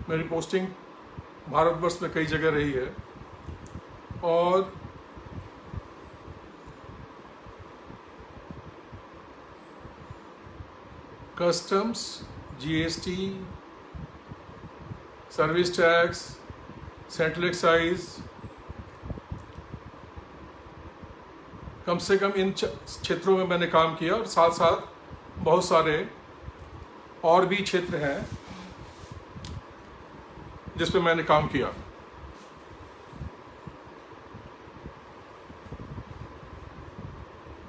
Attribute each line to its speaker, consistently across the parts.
Speaker 1: मेरी पोस्टिंग भारतवर्ष में कई जगह रही है और customs, GST, service tax, central excise, कम से कम इन क्षेत्रों में मैंने काम किया और साथ साथ बहुत सारे और भी क्षेत्र हैं जिस पे मैंने काम किया।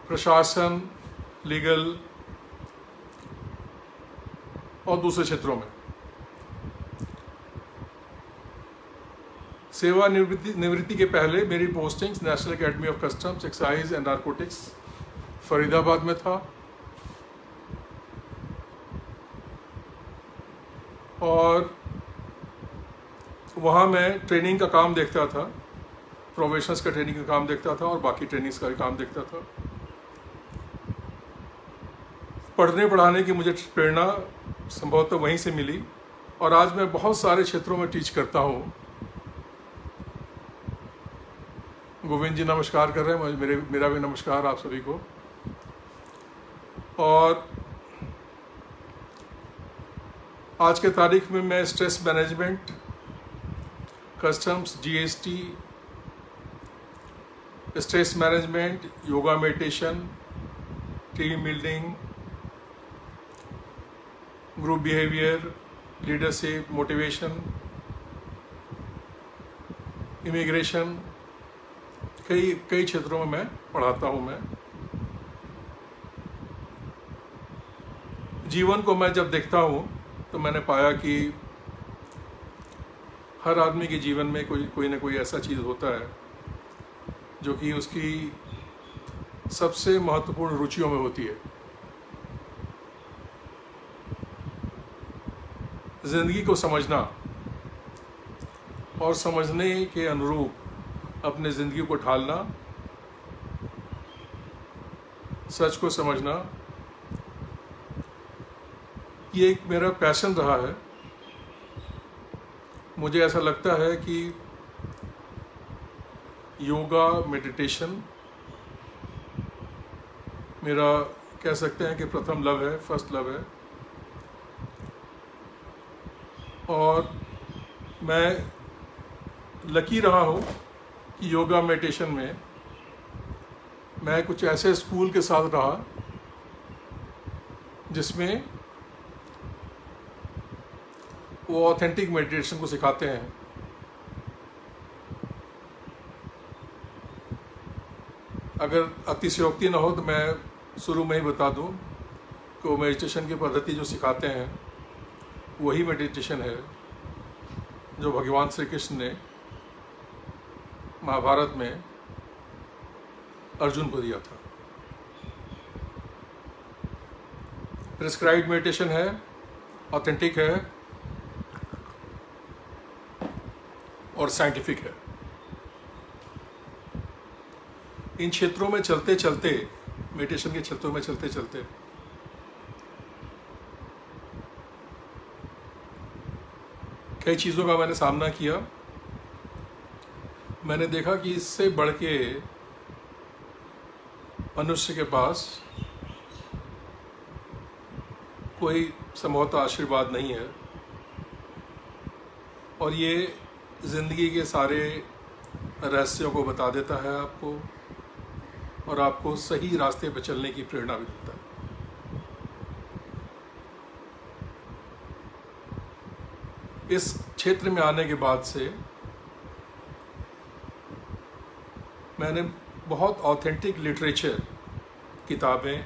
Speaker 1: प्रशासन, लीगल और दूसरे क्षेत्रों में। सेवानिवृत्ति के पहले मेरी postings national academy of customs, excise and narcotics Faridabad में था और वहाँ मैं ट्रेनिंग का काम देखता था, प्रोफेशनल्स का ट्रेनिंग का काम देखता था और बाकी ट्रेनिंग्स का भी काम देखता था। पढ़ने पढ़ाने की मुझे प्रेरणा संभवतः वहीं से मिली और आज मैं बहुत सारे क्षेत्रों में टीच करता हूँ। गोविंद जी नमस्कार कर रहे हैं, मेरा भी नमस्कार आप सभी को। और आज के तारीख में मैं stress management, customs, GST, stress management, yoga, meditation, team building, group behaviour, leadership, motivation, immigration, कई क्षेत्रों में मैं पढ़ाता हूँ। मैं जीवन को मैं जब देखता हूँ तो मैंने पाया कि हर आदमी के जीवन में कोई ना कोई ऐसा चीज़ होता है जो कि उसकी सबसे महत्वपूर्ण रुचियों में होती है। जिंदगी को समझना और समझने के अनुरूप अपने ज़िंदगी को ढालना, सच को समझना, ये एक मेरा पैशन रहा है। मुझे ऐसा लगता है कि योगा, मेडिटेशन मेरा कह सकते हैं कि प्रथम लव है, फर्स्ट लव है। और मैं लकी रहा हूँ कि योगा मेडिटेशन में मैं कुछ ऐसे स्कूल के साथ रहा जिसमें वो ऑथेंटिक मेडिटेशन को सिखाते हैं। अगर अतिशयोक्ति ना हो तो मैं शुरू में ही बता दूं कि वो मेडिटेशन की पद्धति जो सिखाते हैं वही मेडिटेशन है जो भगवान श्री कृष्ण ने महाभारत में अर्जुन को दिया था। प्रिस्क्राइब्ड मेडिटेशन है, ऑथेंटिक है और साइंटिफिक है। इन क्षेत्रों में चलते चलते, मेडिटेशन के क्षेत्रों में चलते चलते कई चीज़ों का मैंने सामना किया। मैंने देखा कि इससे बढ़ के मनुष्य के पास कोई संभवतः आशीर्वाद नहीं है और ये ज़िंदगी के सारे रहस्यों को बता देता है आपको और आपको सही रास्ते पर चलने की प्रेरणा भी देता है। इस क्षेत्र में आने के बाद से मैंने बहुत ऑथेंटिक लिटरेचर, किताबें,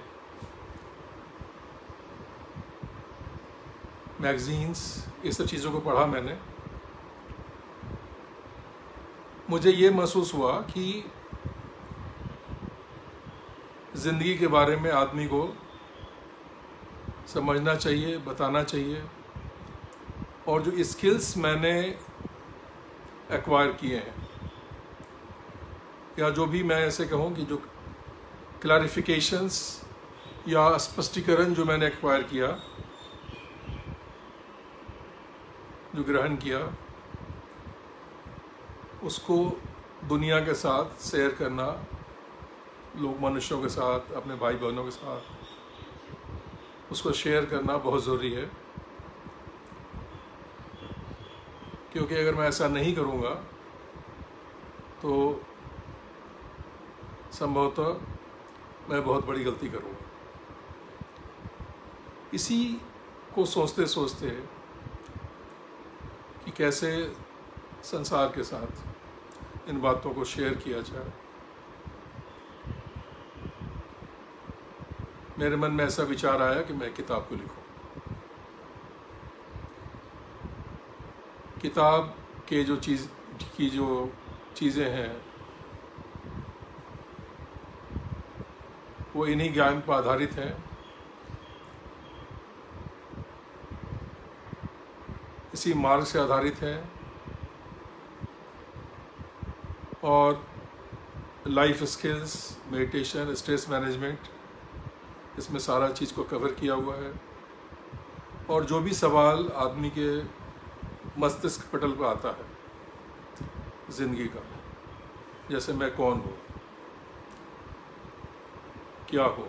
Speaker 1: मैगजीन्स, ये सब चीज़ों को पढ़ा मैंने। मुझे ये महसूस हुआ कि ज़िंदगी के बारे में आदमी को समझना चाहिए, बताना चाहिए और जो स्किल्स मैंने एक्वायर किए हैं या जो भी मैं ऐसे कहूँ कि जो क्लैरिफिकेशंस या स्पष्टीकरण जो मैंने एक्वायर किया जो ग्रहण किया उसको दुनिया के साथ शेयर करना, लोग मनुष्यों के साथ, अपने भाई बहनों के साथ उसको शेयर करना बहुत ज़रूरी है। क्योंकि अगर मैं ऐसा नहीं करूँगा तो संभवतः मैं बहुत बड़ी गलती करूँगा। इसी को सोचते सोचते कि कैसे संसार के साथ इन बातों को शेयर किया जाए, मेरे मन में ऐसा विचार आया कि मैं किताब को लिखूं। किताब के जो चीज़ें हैं वो इन्हीं ज्ञान पर आधारित हैं। इसी मार्ग से आधारित है और life skills, meditation, stress management, इसमें सारा चीज़ को कवर किया हुआ है। और जो भी सवाल आदमी के मस्तिष्क पटल पर आता है ज़िंदगी का, जैसे मैं कौन हूँ, क्या हो,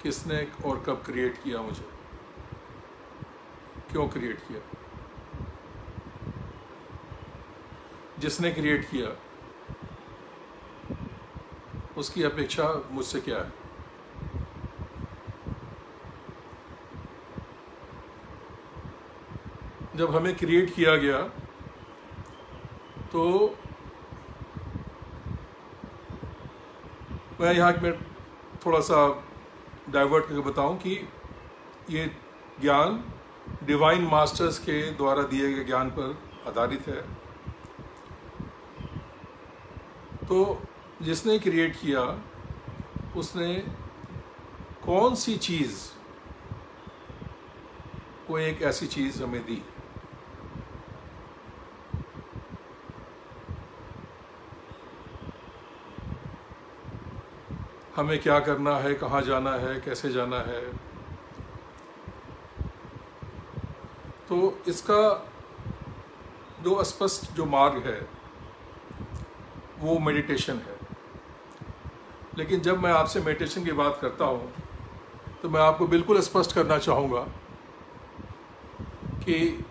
Speaker 1: किसने और कब क्रिएट किया मुझे, क्यों क्रिएट किया, जिसने क्रिएट किया उसकी अपेक्षा मुझसे क्या है। जब हमें क्रिएट किया गया तो मैं यहाँ में थोड़ा सा डाइवर्ट करके बताऊं कि ये ज्ञान डिवाइन मास्टर्स के द्वारा दिए गए ज्ञान पर आधारित है। तो जिसने क्रिएट किया उसने कौन सी चीज़, कोई एक ऐसी चीज़ हमें दी हमें क्या करना है, कहाँ जाना है, कैसे जाना है। तो इसका जो स्पष्ट जो मार्ग है वो मेडिटेशन है। लेकिन जब मैं आपसे मेडिटेशन की बात करता हूँ तो मैं आपको बिल्कुल स्पष्ट करना चाहूँगा कि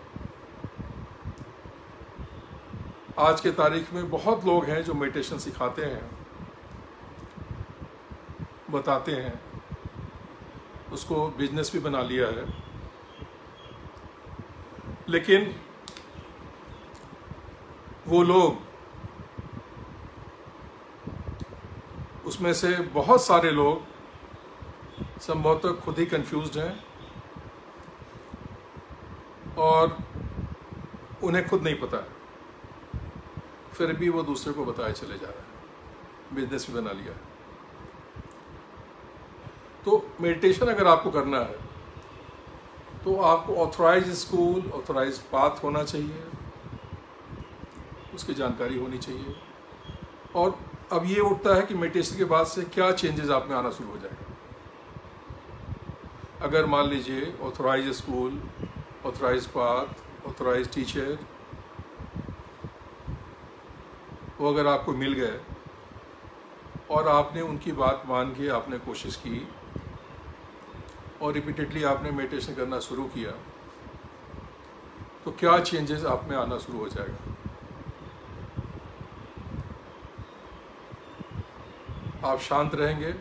Speaker 1: आज के तारीख में बहुत लोग हैं जो मेडिटेशन सिखाते हैं, बताते हैं, उसको बिजनेस भी बना लिया है। लेकिन वो लोग, उसमें से बहुत सारे लोग संभवतः खुद ही कंफ्यूज्ड हैं और उन्हें खुद नहीं पता है, फिर भी वो दूसरे को बताए चले जा रहे हैं, बिजनेस भी बना लिया है। तो मेडिटेशन अगर आपको करना है तो आपको ऑथराइज्ड स्कूल, ऑथराइज्ड पाथ होना चाहिए, उसकी जानकारी होनी चाहिए। और अब ये उठता है कि मेडिटेशन के बाद से क्या चेंजेस आप में आना शुरू हो जाएगा। अगर मान लीजिए authorised school, authorised path, authorised teacher वो अगर आपको मिल गए और आपने उनकी बात मान के आपने कोशिश की और रिपीटेडली आपने मेडिटेशन करना शुरू किया, तो क्या चेंजेस आप में आना शुरू हो जाएगा। आप शांत रहेंगे,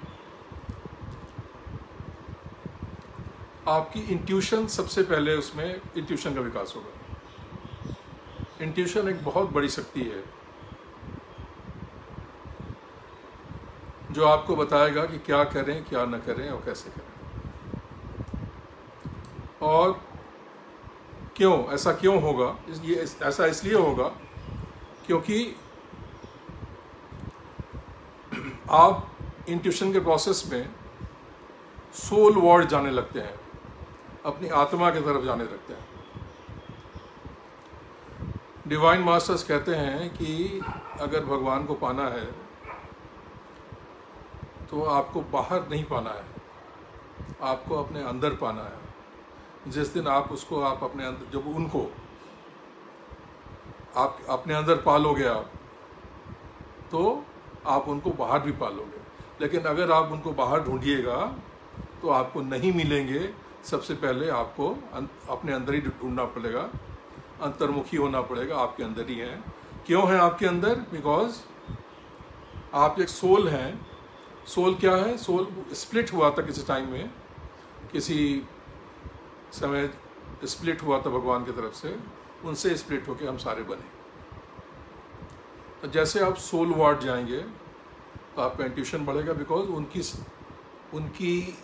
Speaker 1: आपकी इंट्यूशन, सबसे पहले उसमें इंट्यूशन का विकास होगा। इंट्यूशन एक बहुत बड़ी शक्ति है जो आपको बताएगा कि क्या करें, क्या न करें और कैसे करें, और क्यों, ऐसा क्यों होगा। ये ऐसा इसलिए होगा क्योंकि आप इंट्यूशन के प्रोसेस में सोल वर्ड जाने लगते हैं, अपनी आत्मा की तरफ जाने लगते हैं। डिवाइन मास्टर्स कहते हैं कि अगर भगवान को पाना है तो आपको बाहर नहीं पाना है, आपको अपने अंदर पाना है। जिस दिन आप उसको आप अपने अंदर, जब उनको आप अपने अंदर पालोगे आप, तो आप उनको बाहर भी पालोगे। लेकिन अगर आप उनको बाहर ढूंढिएगा तो आपको नहीं मिलेंगे। सबसे पहले आपको अपने अंदर ही ढूंढना पड़ेगा, अंतर्मुखी होना पड़ेगा। आपके अंदर ही है। क्यों है आपके अंदर? बिकॉज आप एक सोल हैं। सोल क्या है? सोल स्प्लिट हुआ था किसी टाइम में, किसी समय स्प्लिट हुआ था भगवान की तरफ से, उनसे स्प्लिट होके हम सारे बने। तो जैसे आप सोल वार्ड जाएंगे तो आपका इंट्यूशन बढ़ेगा, बिकॉज उनकी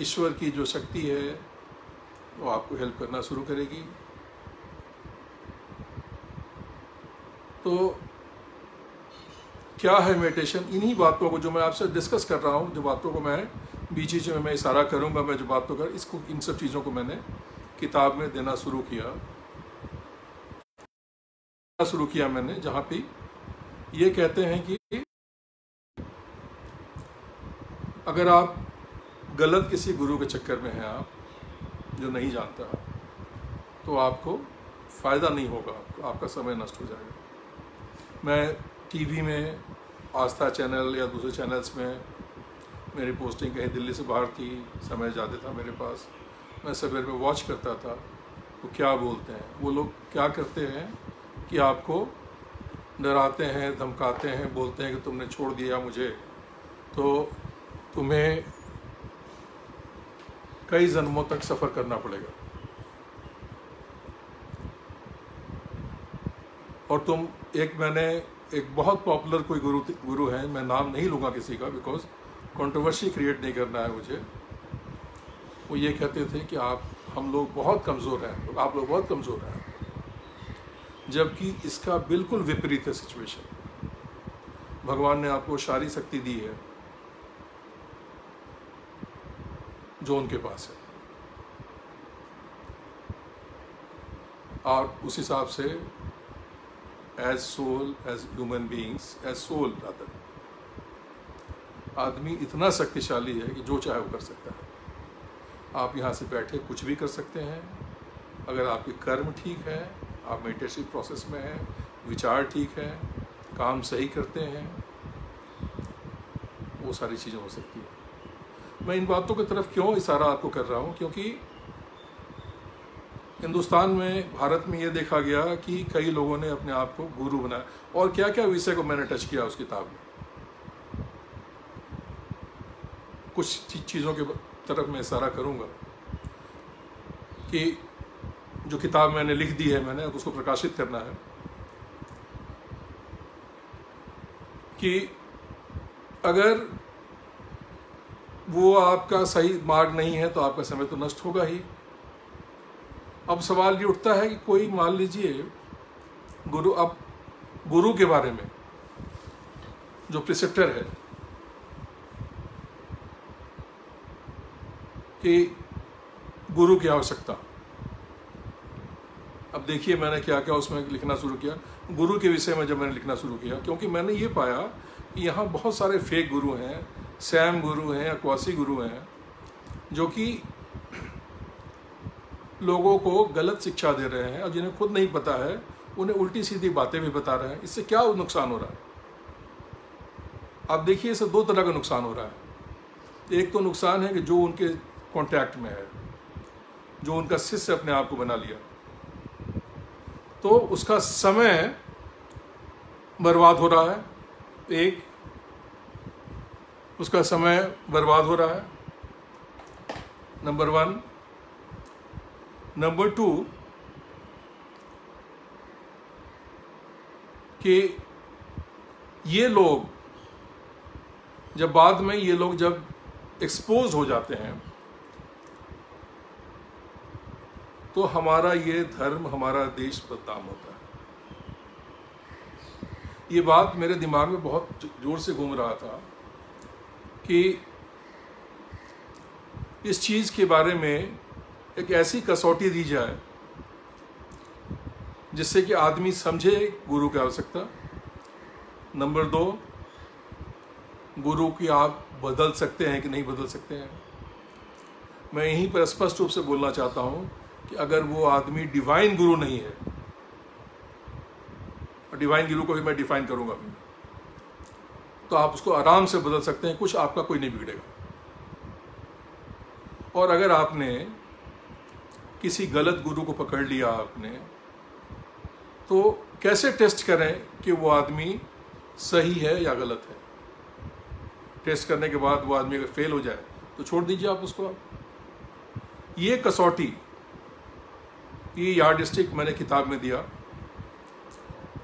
Speaker 1: ईश्वर की जो शक्ति है वो आपको हेल्प करना शुरू करेगी। तो क्या है मेडिटेशन? इन्हीं बातों को जो मैं आपसे डिस्कस कर रहा हूँ, जो बातों को मैं बीच बीच में मैं इशारा करूँगा, मैं जो बातों कर इसको, इन सब चीज़ों को मैंने किताब में देना शुरू किया मैंने, जहाँ पे ये कहते हैं कि अगर आप गलत किसी गुरु के चक्कर में हैं, आप जो नहीं जानता, तो आपको फ़ायदा नहीं होगा, आपका समय नष्ट हो जाएगा। मैं टीवी में, आस्था चैनल या दूसरे चैनल्स में मेरी पोस्टिंग कहीं दिल्ली से बाहर थी, समय ज़्यादा था मेरे पास, मैं सवेर में वॉच करता था तो क्या बोलते हैं वो लोग, क्या करते हैं कि आपको डराते हैं, धमकाते हैं, बोलते हैं कि तुमने छोड़ दिया मुझे तो तुम्हें कई जन्मों तक सफ़र करना पड़ेगा, और तुम मैंने एक बहुत पॉपुलर कोई गुरु है, मैं नाम नहीं लूँगा किसी का, बिकॉज कंट्रोवर्सी क्रिएट नहीं करना है मुझे। वो ये कहते थे कि हम लोग बहुत कमज़ोर हैं, आप लोग बहुत कमज़ोर हैं, जबकि इसका बिल्कुल विपरीत है सिचुएशन। भगवान ने आपको सारी शक्ति दी है जो उनके पास है, और उस हिसाब से as soul, as human beings, as soul rather, आदमी इतना शक्तिशाली है कि जो चाहे वो कर सकता है। आप यहाँ से बैठे कुछ भी कर सकते हैं, अगर आपके कर्म ठीक है, आप मेडिटेटिव प्रोसेस में हैं, विचार ठीक है, काम सही करते हैं, वो सारी चीज़ें हो सकती है। मैं इन बातों की तरफ क्यों इशारा आपको कर रहा हूँ? क्योंकि हिंदुस्तान में, भारत में ये देखा गया कि कई लोगों ने अपने आप को गुरु बनाया, और क्या क्या विषय को मैंने टच किया उस किताब में। कुछ चीज़ों के तरफ मैं इशारा करूँगा कि जो किताब मैंने लिख दी है, मैंने अब उसको प्रकाशित करना है, कि अगर वो आपका सही मार्ग नहीं है तो आपका समय तो नष्ट होगा ही। अब सवाल ये उठता है कि कोई, मान लीजिए गुरु के बारे में जो प्रिसेप्टर है कि गुरु की आवश्यकता, अब देखिए मैंने क्या क्या उसमें लिखना शुरू किया गुरु के विषय में। जब मैंने लिखना शुरू किया, क्योंकि मैंने ये पाया कि यहाँ बहुत सारे फेक गुरु हैं, सैम गुरु हैं, अक्वासी गुरु हैं, जो कि लोगों को गलत शिक्षा दे रहे हैं, और जिन्हें खुद नहीं पता है उन्हें उल्टी सीधी बातें भी बता रहे हैं। इससे क्या नुकसान हो रहा है? आप देखिए, इससे दो तरह का नुकसान हो रहा है। एक तो नुकसान है कि जो उनके कांटेक्ट में है, जो उनका शिष्य अपने आप को बना लिया, तो उसका समय बर्बाद हो रहा है। एक, उसका समय बर्बाद हो रहा है, नंबर 1। नंबर 2, कि ये लोग जब बाद में जब एक्सपोज हो जाते हैं, तो हमारा ये धर्म, हमारा देश बदनाम होता है। ये बात मेरे दिमाग में बहुत जोर से घूम रहा था कि इस चीज़ के बारे में एक ऐसी कसौटी दी जाए जिससे कि आदमी समझे गुरु की आवश्यकता। नंबर 2, गुरु की आप बदल सकते हैं कि नहीं बदल सकते हैं। मैं यहीं पर स्पष्ट रूप से बोलना चाहता हूं कि अगर वो आदमी डिवाइन गुरु नहीं है, और डिवाइन गुरु को भी मैं डिफाइन करूंगा अभी, तो आप उसको आराम से बदल सकते हैं, कुछ आपका कोई नहीं बिगड़ेगा। और अगर आपने किसी गलत गुरु को पकड़ लिया आपने, तो कैसे टेस्ट करें कि वो आदमी सही है या गलत है? टेस्ट करने के बाद वो आदमी अगर फेल हो जाए तो छोड़ दीजिए आप उसको। ये कसौटी, ये यार्डस्टिक मैंने किताब में दिया,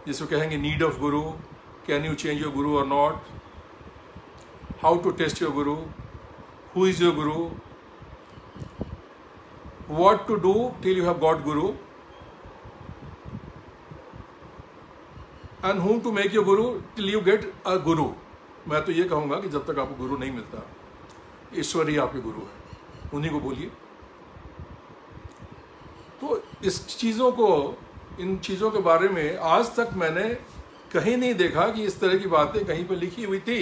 Speaker 1: जिसको कहेंगे need of guru, can you change your guru और not, how to test your guru, who is your guru, what to do till you have got guru, and whom to make your guru till you get a guru। मैं तो ये कहूँगा कि जब तक आपको गुरु नहीं मिलता, ईश्वर ही आपके गुरु है, उन्हीं को बोलिए। तो इन चीज़ों के बारे में आज तक मैंने कहीं नहीं देखा कि इस तरह की बातें कहीं पर लिखी हुई थी,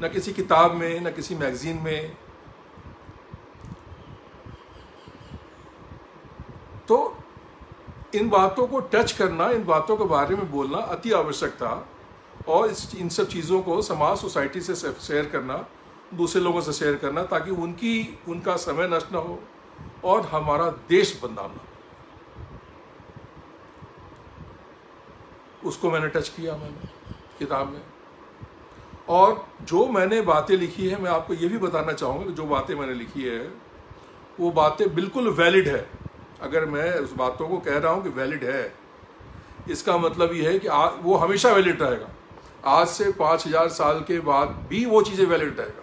Speaker 1: न किसी किताब में, न किसी मैगजीन में। तो इन बातों को टच करना, इन बातों के बारे में बोलना अति आवश्यक था, और इन सब चीज़ों को समाज, सोसाइटी से शेयर करना, दूसरे लोगों से शेयर करना, ताकि उनका समय नष्ट ना हो और हमारा देश बदनाम ना हो। उसको मैंने टच किया मैंने किताब में। और जो मैंने बातें लिखी है, मैं आपको ये भी बताना चाहूँगा कि जो बातें मैंने लिखी है वो बातें बिल्कुल वैलिड है। अगर मैं उस बातों को कह रहा हूँ कि वैलिड है, इसका मतलब ये है कि वो हमेशा वैलिड रहेगा। आज से 5000 साल के बाद भी वो चीज़ें वैलिड रहेगा।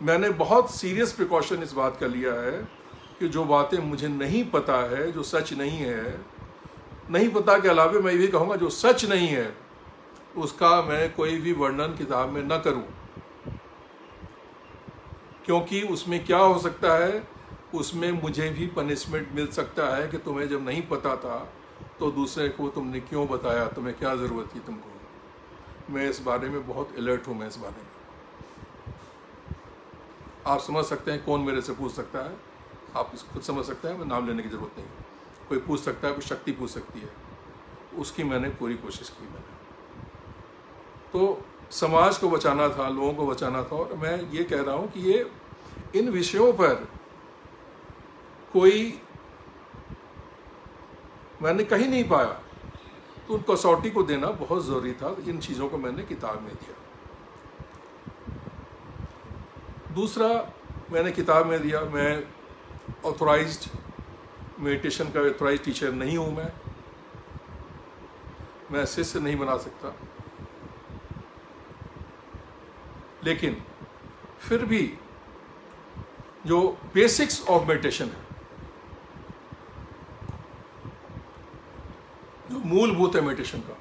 Speaker 1: मैंने बहुत सीरियस प्रिकॉशन इस बात का लिया है कि जो बातें मुझे नहीं पता है, जो सच नहीं है, नहीं पता के अलावा मैं ये कहूँगा जो सच नहीं है उसका मैं कोई भी वर्णन किताब में न करूँ, क्योंकि उसमें क्या हो सकता है, उसमें मुझे भी पनिशमेंट मिल सकता है कि तुम्हें जब नहीं पता था तो दूसरे को तुमने क्यों बताया, तुम्हें क्या ज़रूरत थी तुमको। मैं इस बारे में बहुत अलर्ट हूँ। मैं इस बारे में, आप समझ सकते हैं कौन मेरे से पूछ सकता है, आप इसको खुद समझ सकते हैं, मैं नाम लेने की ज़रूरत नहीं। कोई पूछ सकता है, कोई शक्ति पूछ सकती है, उसकी मैंने पूरी कोशिश की। मैंने तो समाज को बचाना था, लोगों को बचाना था, और मैं ये कह रहा हूँ कि ये इन विषयों पर कोई मैंने कहीं नहीं पाया, तो उन कसौटी को देना बहुत ज़रूरी था। इन चीज़ों को मैंने किताब में दिया। दूसरा मैंने किताब में दिया, मैं ऑथोराइज्ड मेडिटेशन का ऑथोराइज्ड टीचर नहीं हूँ। मैं शिष्य नहीं बना सकता, लेकिन फिर भी जो बेसिक्स ऑफ मेडिटेशन है, जो मूलभूत है मेडिटेशन का,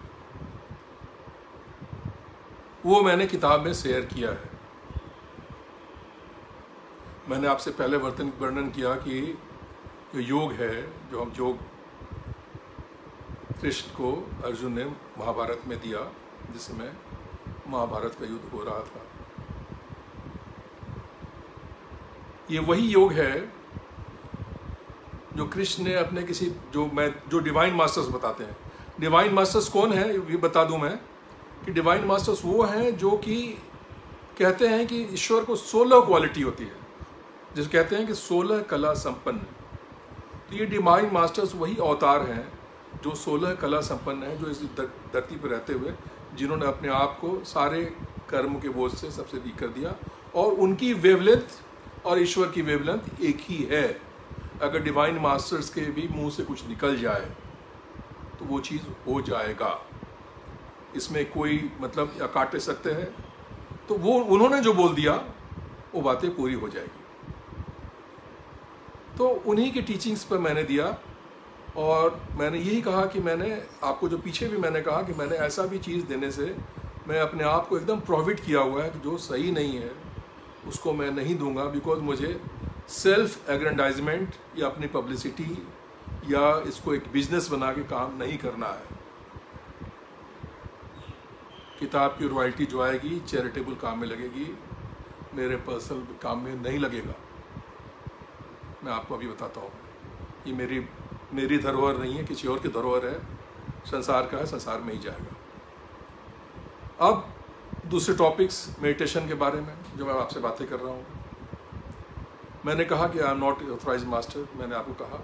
Speaker 1: वो मैंने किताब में शेयर किया है। मैंने आपसे पहले वर्णन किया कि जो योग है, जो हम योग कृष्ण को अर्जुन ने महाभारत में दिया, जिस समय महाभारत का युद्ध हो रहा था, ये वही योग है जो कृष्ण ने अपने किसी जो डिवाइन मास्टर्स बताते हैं। डिवाइन मास्टर्स कौन है ये बता दूं मैं, कि डिवाइन मास्टर्स वो हैं जो कि कहते हैं कि ईश्वर को 16 क्वालिटी होती है, जिसे कहते हैं कि 16 कला संपन्न। तो ये डिवाइन मास्टर्स वही अवतार हैं जो 16 कला संपन्न हैं, जो इस धरती पर रहते हुए जिन्होंने अपने आप को सारे कर्म के बोझ से सबसे दी कर दिया, और उनकी वेवलेंथ और ईश्वर की वेवलेंथ एक ही है। अगर डिवाइन मास्टर्स के भी मुंह से कुछ निकल जाए तो वो चीज़ हो जाएगा, इसमें कोई मतलब या काटे सकते हैं, तो वो उन्होंने जो बोल दिया वो बातें पूरी हो जाएगी। तो उन्हीं की टीचिंग्स पर मैंने दिया, और मैंने यही कहा कि मैंने आपको जो पीछे भी मैंने कहा कि मैंने ऐसा भी चीज़ देने से मैं अपने आप को एकदम प्रोहिबिट किया हुआ है कि जो सही नहीं है उसको मैं नहीं दूंगा, बिकॉज मुझे सेल्फ एग्रेंडाइजमेंट या अपनी पब्लिसिटी या इसको एक बिजनेस बना के काम नहीं करना है। किताब की रॉयल्टी जो आएगी चैरिटेबल काम में लगेगी, मेरे पर्सनल काम में नहीं लगेगा। मैं आपको अभी बताता हूँ, ये मेरी धरोहर नहीं है, किसी और की धरोहर है, संसार का है, संसार में ही जाएगा। अब दूसरे टॉपिक्स मेडिटेशन के बारे में जो मैं आपसे बातें कर रहा हूँ। मैंने कहा कि I am not authorised master, मैंने आपको कहा,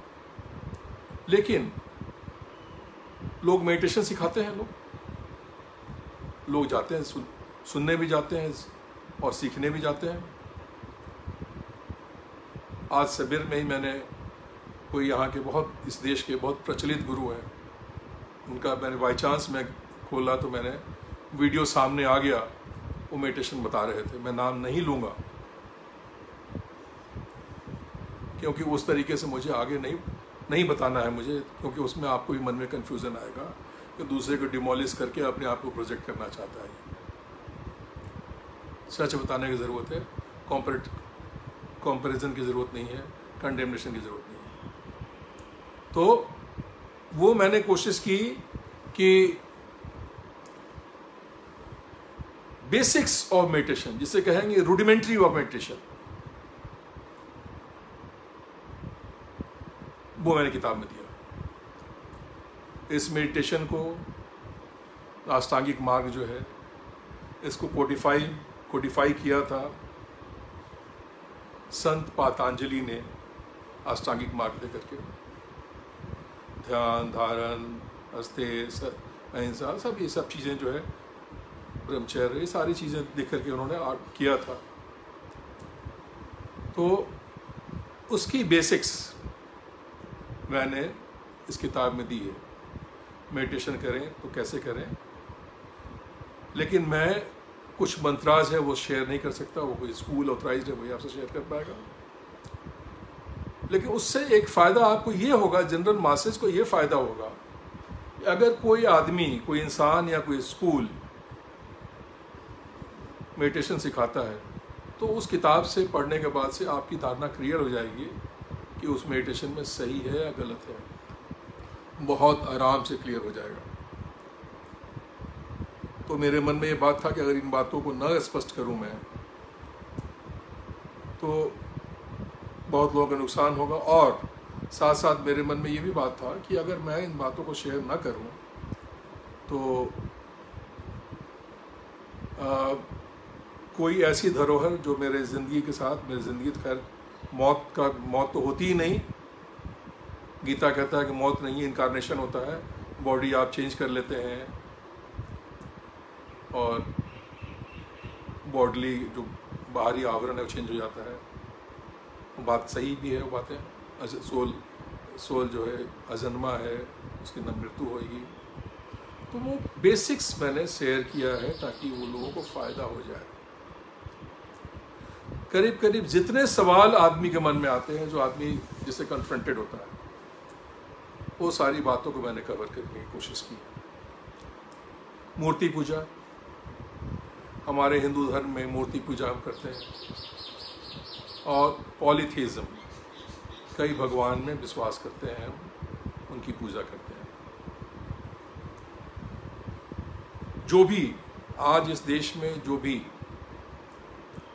Speaker 1: लेकिन लोग मेडिटेशन सिखाते हैं, लोग जाते हैं, सुनने भी जाते हैं और सीखने भी जाते हैं। आज सवेर में ही मैंने कोई यहाँ के बहुत, इस देश के बहुत प्रचलित गुरु हैं, उनका मैंने बाई चांस मैं खोला तो मैंने वीडियो सामने आ गया, वो मेडिटेशन बता रहे थे। मैं नाम नहीं लूँगा क्योंकि उस तरीके से मुझे आगे नहीं बताना है मुझे, क्योंकि उसमें आपको भी मन में कन्फ्यूज़न आएगा कि दूसरे को डिमोलिश करके अपने आप को प्रोजेक्ट करना चाहता है। सच बताने की ज़रूरत है, कंपैरिजन की ज़रूरत नहीं है, कंडेमनेशन की ज़रूरत नहीं है। तो वो मैंने कोशिश की कि बेसिक्स ऑफ मेडिटेशन, जिसे कहेंगे रूडिमेंट्री ऑफ मेडिटेशन, वो मैंने किताब में दिया। इस मेडिटेशन को, अष्टांगिक मार्ग जो है, इसको कोडिफाई किया था संत पातंजलि ने, अष्टांगिक मार्ग दे करके। ध्यान, धारण, हस्ते, अहिंसा, सब ये सब चीज़ें जो है, ब्रह्मचर्य, ये सारी चीज़ें देख करके उन्होंने किया था। तो उसकी बेसिक्स मैंने इस किताब में दी है। मेडिटेशन करें तो कैसे करें, लेकिन मैं कुछ मंत्राज है वो शेयर नहीं कर सकता, वो कोई स्कूल ऑथराइज्ड है वही आपसे शेयर कर पाएगा। लेकिन उससे एक फ़ायदा आपको ये होगा, जनरल मासेस को ये फ़ायदा होगा कि अगर कोई आदमी, कोई इंसान या कोई स्कूल मेडिटेशन सिखाता है तो उस किताब से पढ़ने के बाद से आपकी धारणा क्लियर हो जाएगी कि उस मेडिटेशन में सही है या गलत है, बहुत आराम से क्लियर हो जाएगा। तो मेरे मन में ये बात था कि अगर इन बातों को न स्पष्ट करूं मैं तो बहुत लोगों का नुकसान होगा, और साथ साथ मेरे मन में ये भी बात था कि अगर मैं इन बातों को शेयर ना करूं तो कोई ऐसी धरोहर जो मेरे ज़िंदगी के साथ, मेरी ज़िंदगी तो खैर मौत तो होती ही नहीं। गीता कहता है कि मौत नहीं है, इनकारनेशन होता है, बॉडी आप चेंज कर लेते हैं और बॉडली जो बाहरी आवरण है वो चेंज हो जाता है। वो बात सही भी है, वो बातें। सोल जो है अजन्मा है, उसकी न मृत्यु होगी। तो वो बेसिक्स मैंने शेयर किया है ताकि वो लोगों को फ़ायदा हो जाए। करीब करीब जितने सवाल आदमी के मन में आते हैं, जो आदमी जिससे कन्फ्रंटेड होता है, वो सारी बातों को मैंने कवर करने की कोशिश की है। मूर्ति पूजा, हमारे हिंदू धर्म में मूर्ति पूजा हम करते हैं, और पॉलीथीज़म, कई भगवान में विश्वास करते हैं, हम उनकी पूजा करते हैं। जो भी आज इस देश में, जो भी,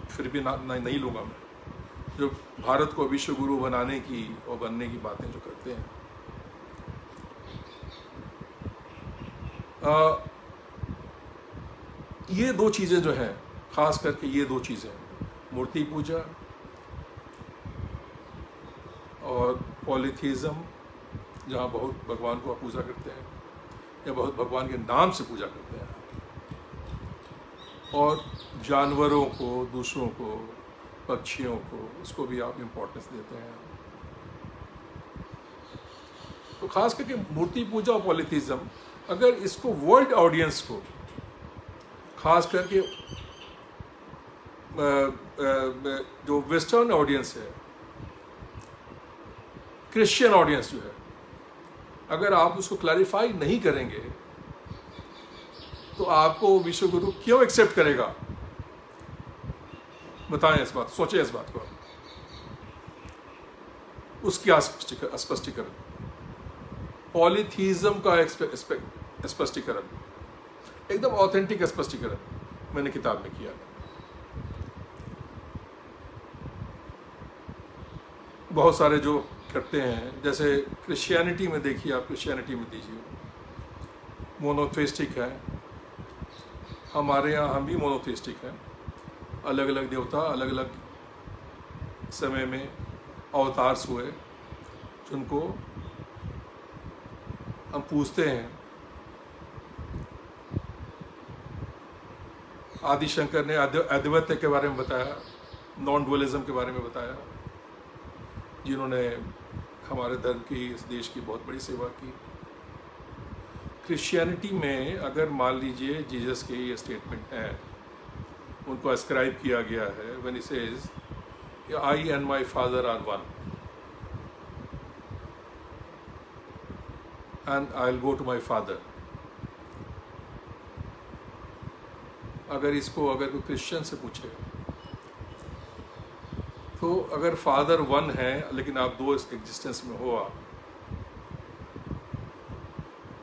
Speaker 1: फिर भी नहीं लूँगा मैं, जो भारत को विश्व गुरु बनाने की और बनने की बातें जो करते हैं, ये दो चीज़ें जो हैं, खास करके ये दो चीज़ें, मूर्ति पूजा और पॉलीथीज़म, जहाँ बहुत भगवान को आप पूजा करते हैं या बहुत भगवान के नाम से पूजा करते हैं, और जानवरों को, दूसरों को, पक्षियों को, उसको भी आप इम्पोर्टेंस देते हैं। तो खास करके मूर्ति पूजा और पॉलीथीज़म, अगर इसको वर्ल्ड ऑडियंस को, खास करके जो वेस्टर्न ऑडियंस है, क्रिश्चियन ऑडियंस जो है, अगर आप उसको क्लैरिफाई नहीं करेंगे तो आपको विश्व गुरु क्यों एक्सेप्ट करेगा? बताएं इस बात, सोचें इस बात को। उसकी स्पष्टीकरण, पॉलीथीज़म का स्पष्टीकरण, एकदम ऑथेंटिक स्पष्टीकरण मैंने किताब में किया। बहुत सारे जो करते हैं, जैसे क्रिश्चियनिटी में देखिए, आप क्रिश्चियनिटी में दीजिए, मोनोथेइस्टिक है। हमारे यहाँ हम भी मोनोथेइस्टिक हैं, अलग अलग देवता अलग अलग समय में अवतार्स हुए जिनको हम पूजते हैं। आदि शंकर ने अद्वैत के बारे में बताया, नॉन डुअलिज्म के बारे में बताया, जिन्होंने हमारे धर्म की, इस देश की बहुत बड़ी सेवा की। क्रिश्चियनिटी में अगर मान लीजिए जीसस के ये स्टेटमेंट है, उनको अस्क्राइब किया गया है, when he says I and my father are one and I will go to my father. अगर इसको अगर कोई क्रिश्चियन से पूछे तो अगर फादर वन है लेकिन आप दो एग्जिस्टेंस में हो आप,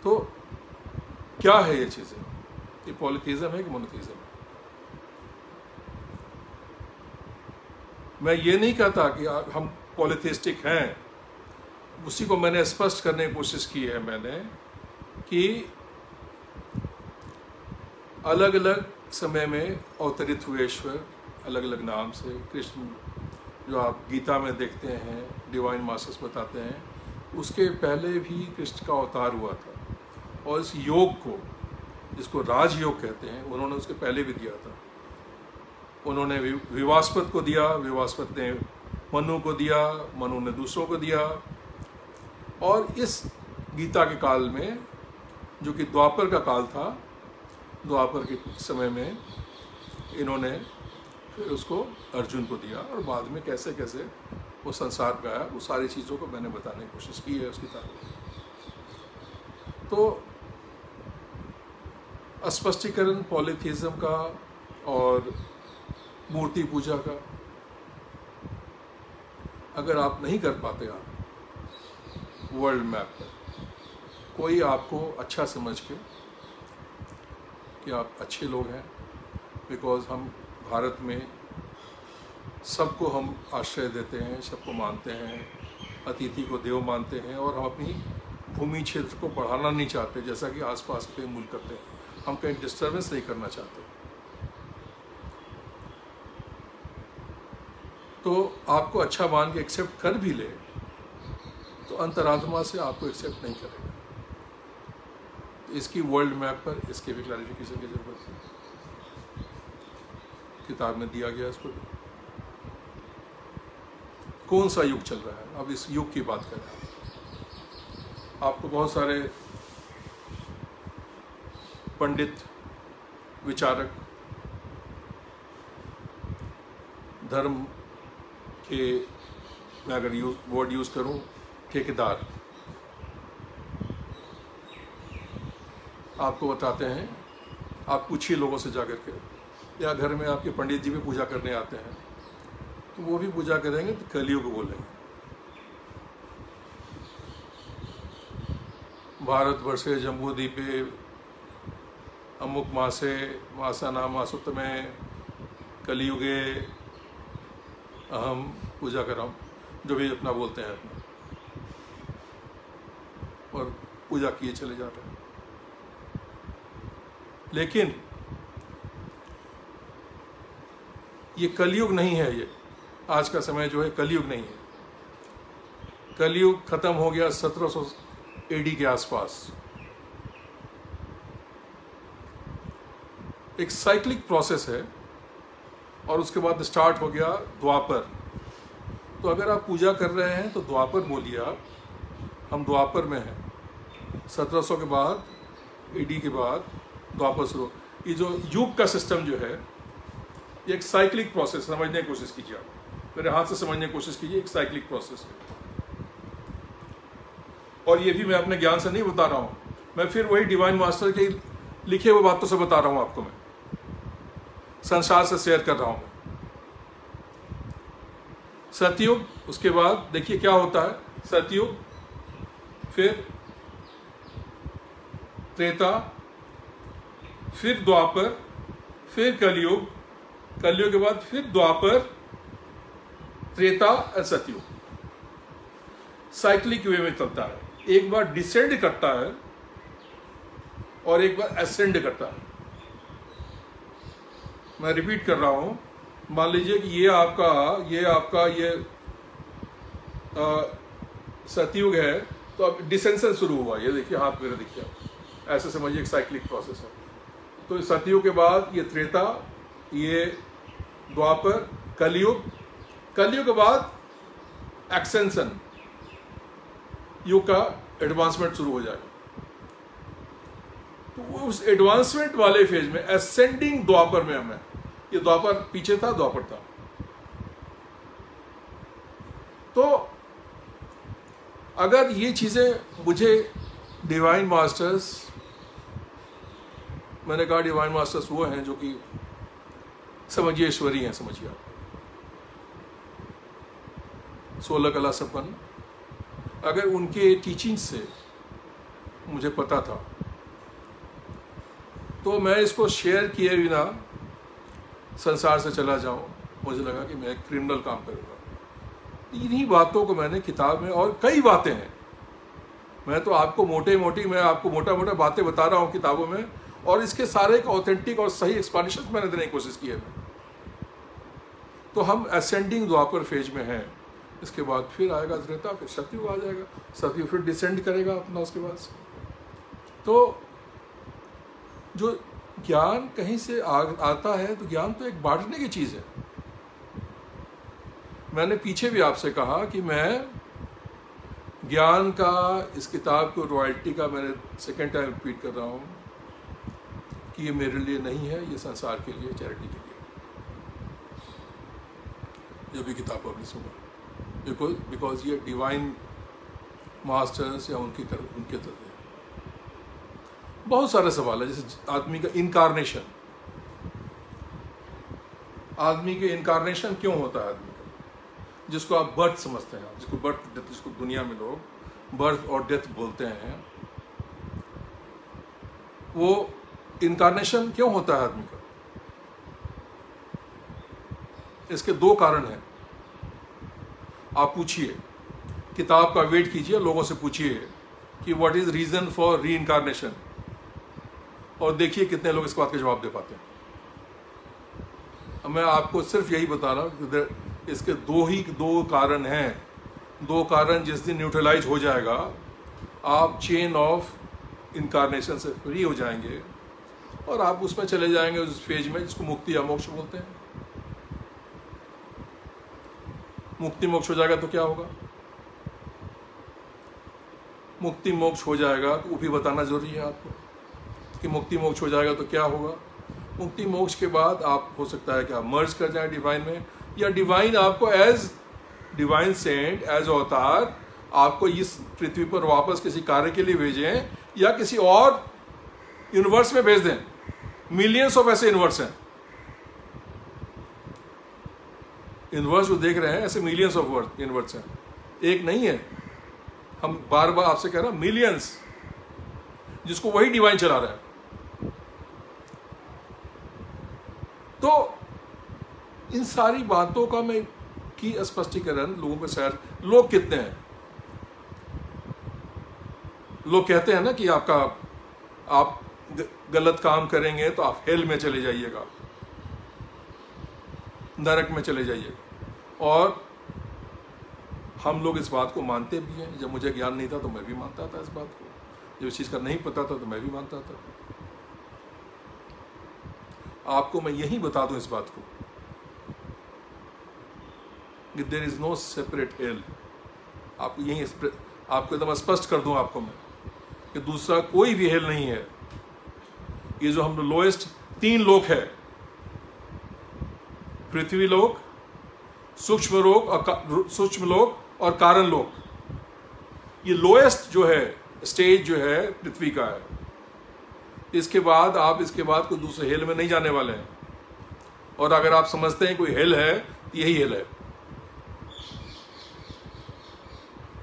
Speaker 1: तो क्या है ये चीजें? ये पॉलीथीज्म है कि मोनोथीज्म है? मैं ये नहीं कहता कि हम पॉलीथिस्टिक हैं, उसी को मैंने स्पष्ट करने की कोशिश की है मैंने, कि अलग अलग समय में अवतरित हुए ईश्वर अलग अलग नाम से। कृष्ण जो आप गीता में देखते हैं, डिवाइन मास्टर्स बताते हैं, उसके पहले भी कृष्ण का अवतार हुआ था। और इस योग को, जिसको राजयोग कहते हैं, उन्होंने उसके पहले भी दिया था। उन्होंने विवास्पत को दिया, विवास्पत ने मनु को दिया, मनु ने दूसरों को दिया। और इस गीता के काल में, जो कि द्वापर का काल था, द्वापर के समय में इन्होंने फिर उसको अर्जुन को दिया, और बाद में कैसे कैसे वो संसार पे आया, वो सारी चीज़ों को मैंने बताने की कोशिश की है उस किताब में। तो स्पष्टीकरण पॉलीथीज्म का और मूर्ति पूजा का अगर आप नहीं कर पाते, आप वर्ल्ड मैप पर कोई आपको अच्छा समझ के कि आप अच्छे लोग हैं, बिकॉज हम भारत में सबको हम आश्रय देते हैं, सबको मानते हैं, अतिथि को देव मानते हैं, और हम अपनी भूमि क्षेत्र को बढ़ाना नहीं चाहते, जैसा कि आसपास के मुल्क करते हैं। हम कहीं डिस्टर्बेंस नहीं करना चाहते। तो आपको अच्छा मान के एक्सेप्ट कर भी ले तो अंतरात्मा से आपको एक्सेप्ट नहीं करेगा। तो इसकी वर्ल्ड मैप पर इसके भी क्लैरिफिकेशन की जरूरत है, किताब में दिया गया इसको। कौन सा युग चल रहा है, अब इस युग की बात कर रहे हैं। आपको बहुत सारे पंडित, विचारक, धर्म के, मैं अगर वर्ड यूज करूं, ठेकेदार आपको बताते हैं। आप पूछिए लोगों से जाकर के, या घर में आपके पंडित जी भी पूजा करने आते हैं, तो वो भी पूजा करेंगे तो कलियुग बोलेंगे। भारतवर्षे जम्बूद्वीपे अमुक मासे मासाना मासुत्तमे कलियुगे अहम पूजा कर रहा हूँ, जो भी अपना बोलते हैं अपना, और पूजा किए चले जाते हैं। लेकिन ये कलयुग नहीं है। ये आज का समय जो है कलयुग नहीं है। कलयुग खत्म हो गया 1700 AD के आसपास। एक साइक्लिक प्रोसेस है, और उसके बाद स्टार्ट हो गया द्वापर। तो अगर आप पूजा कर रहे हैं तो द्वापर बोलिए आप, हम द्वापर में हैं। 1700 के बाद, AD के बाद द्वापर शुरू। ये जो युग का सिस्टम जो है, ये एक साइक्लिक प्रोसेस, समझने की कोशिश कीजिए आप, मेरे हाथ से समझने की कोशिश कीजिए। एक साइक्लिक प्रोसेस है, और ये भी मैं अपने ज्ञान से नहीं बता रहा हूँ, मैं फिर वही डिवाइन मास्टर के लिखे हुए बातों से बता रहा हूँ आपको, मैं संसार से शेयर कर रहा हूँ। सतयुग, उसके बाद देखिए क्या होता है। सतयुग, फिर त्रेता, फिर द्वापर, फिर कलयुग, कलयुग के बाद फिर द्वापर, त्रेता और सतयुग। साइक्लिक वे में चलता है, एक बार डिसेंड करता है और एक बार असेंड करता है। मैं रिपीट कर रहा हूं, मान लीजिए कि ये आपका सतयुग है, तो अब डिसेंशन शुरू हुआ, ये देखिए हाथ मेरे देखिए, ऐसे समझिए एक साइक्लिक प्रोसेस है। तो सतयुग के बाद ये त्रेता, ये द्वापर, कलयुग, कलयुग के बाद एक्सटेंशन, युग का एडवांसमेंट शुरू हो जाएगा। तो उस एडवांसमेंट वाले फेज में असेंडिंग द्वापर में हमें, ये द्वापर पीछे था, द्वापर था। तो अगर ये चीजें मुझे डिवाइन मास्टर्स, मैंने कहा डिवाइन मास्टर्स वो हैं जो कि समझिए ईश्वरी हैं, समझिए आप 16 कला संपन्न, अगर उनके टीचिंग से मुझे पता था तो मैं इसको शेयर किए बिना संसार से चला जाऊं, मुझे लगा कि मैं एक क्रिमिनल काम करूंगा। इन्हीं बातों को मैंने किताब में, और कई बातें हैं, मैं तो आपको मैं आपको मोटा मोटा बातें बता रहा हूं किताबों में, और इसके सारे का ऑथेंटिक और सही एक्सप्लेनेशन मैंने देने की कोशिश की है। तो हम असेंडिंग द्वापर फेज में हैं, इसके बाद फिर आएगा त्रेता, फिर सतयुग आ जाएगा, सतयुग फिर डिसेंड करेगा अपना उसके बाद से। तो जो ज्ञान कहीं से आता है, तो ज्ञान तो एक बांटने की चीज़ है। मैंने पीछे भी आपसे कहा कि मैं ज्ञान का, इस किताब को रॉयल्टी का, मैंने सेकेंड टाइम रिपीट कर रहा हूँ कि ये मेरे लिए नहीं है, ये संसार के लिए, चैरिटी के लिए जो भी किताब पब्लिश होगा, बिकॉज ये डिवाइन मास्टर्स या उनके तरफ बहुत सारे सवाल है। जैसे आदमी का इनकारनेशन, आदमी के इनकारनेशन क्यों होता है आदमी का, जिसको आप बर्थ समझते हैं, जिसको बर्थ डेथ, जिसको दुनिया में लोग बर्थ और डेथ बोलते हैं, वो इनकारनेशन क्यों होता है आदमी का? इसके दो कारण हैं। आप पूछिए, किताब का वेट कीजिए, लोगों से पूछिए कि what is reason for reincarnation, और देखिए कितने लोग इस बात का जवाब दे पाते हैं। मैं आपको सिर्फ यही बता रहा हूँ कि इसके दो कारण हैं। दो कारण जिस दिन न्यूट्रलाइज हो जाएगा, आप चेन ऑफ इनकारनेशन से फ्री हो जाएंगे और आप उसमें चले जाएंगे, उस फेज में जिसको मुक्ति या मोक्ष बोलते हैं। मुक्ति मोक्ष हो जाएगा तो क्या होगा? मुक्ति मोक्ष हो जाएगा तो वो भी बताना जरूरी है आपको कि मुक्ति मोक्ष हो जाएगा तो क्या होगा। मुक्ति मोक्ष के बाद आप, हो सकता है कि आप मर्ज कर जाएं डिवाइन में, या डिवाइन आपको एज डिवाइन सेंट, एज अवतार आपको इस पृथ्वी पर वापस किसी कार्य के लिए भेजें या किसी और यूनिवर्स में भेज दें। मिलियंस ऑफ ऐसे यूनिवर्स हैं, यूनिवर्स जो देख रहे हैं ऐसे मिलियंस ऑफ यूनिवर्स हैं, एक नहीं है। हम बार बार आपसे कह रहे हैं मिलियंस, जिसको वही डिवाइन चला रहा है। तो इन सारी बातों का मैं की स्पष्टीकरण लोगों को, शायद लोग कितने हैं, लोग कहते हैं ना कि आप गलत काम करेंगे तो आप हेल में चले जाइएगा, नरक में चले जाइएगा, और हम लोग इस बात को मानते भी हैं। जब मुझे ज्ञान नहीं था तो मैं भी मानता था इस बात को, जब इस चीज़ का नहीं पता था तो मैं भी मानता था। आपको मैं यही बता दूं इस बात को कि there is no separate hell. आपको यही, आपको एकदम स्पष्ट कर दूं आपको मैं कि दूसरा कोई भी हेल नहीं है। ये जो हम लोएस्ट 3 लोक है, पृथ्वी लोक, सूक्ष्म लोक और कारण लोक, ये लोएस्ट जो है स्टेज जो है पृथ्वी का है। इसके बाद कोई दूसरे हेल में नहीं जाने वाले हैं, और अगर आप समझते हैं कोई हेल है तो यही हेल है।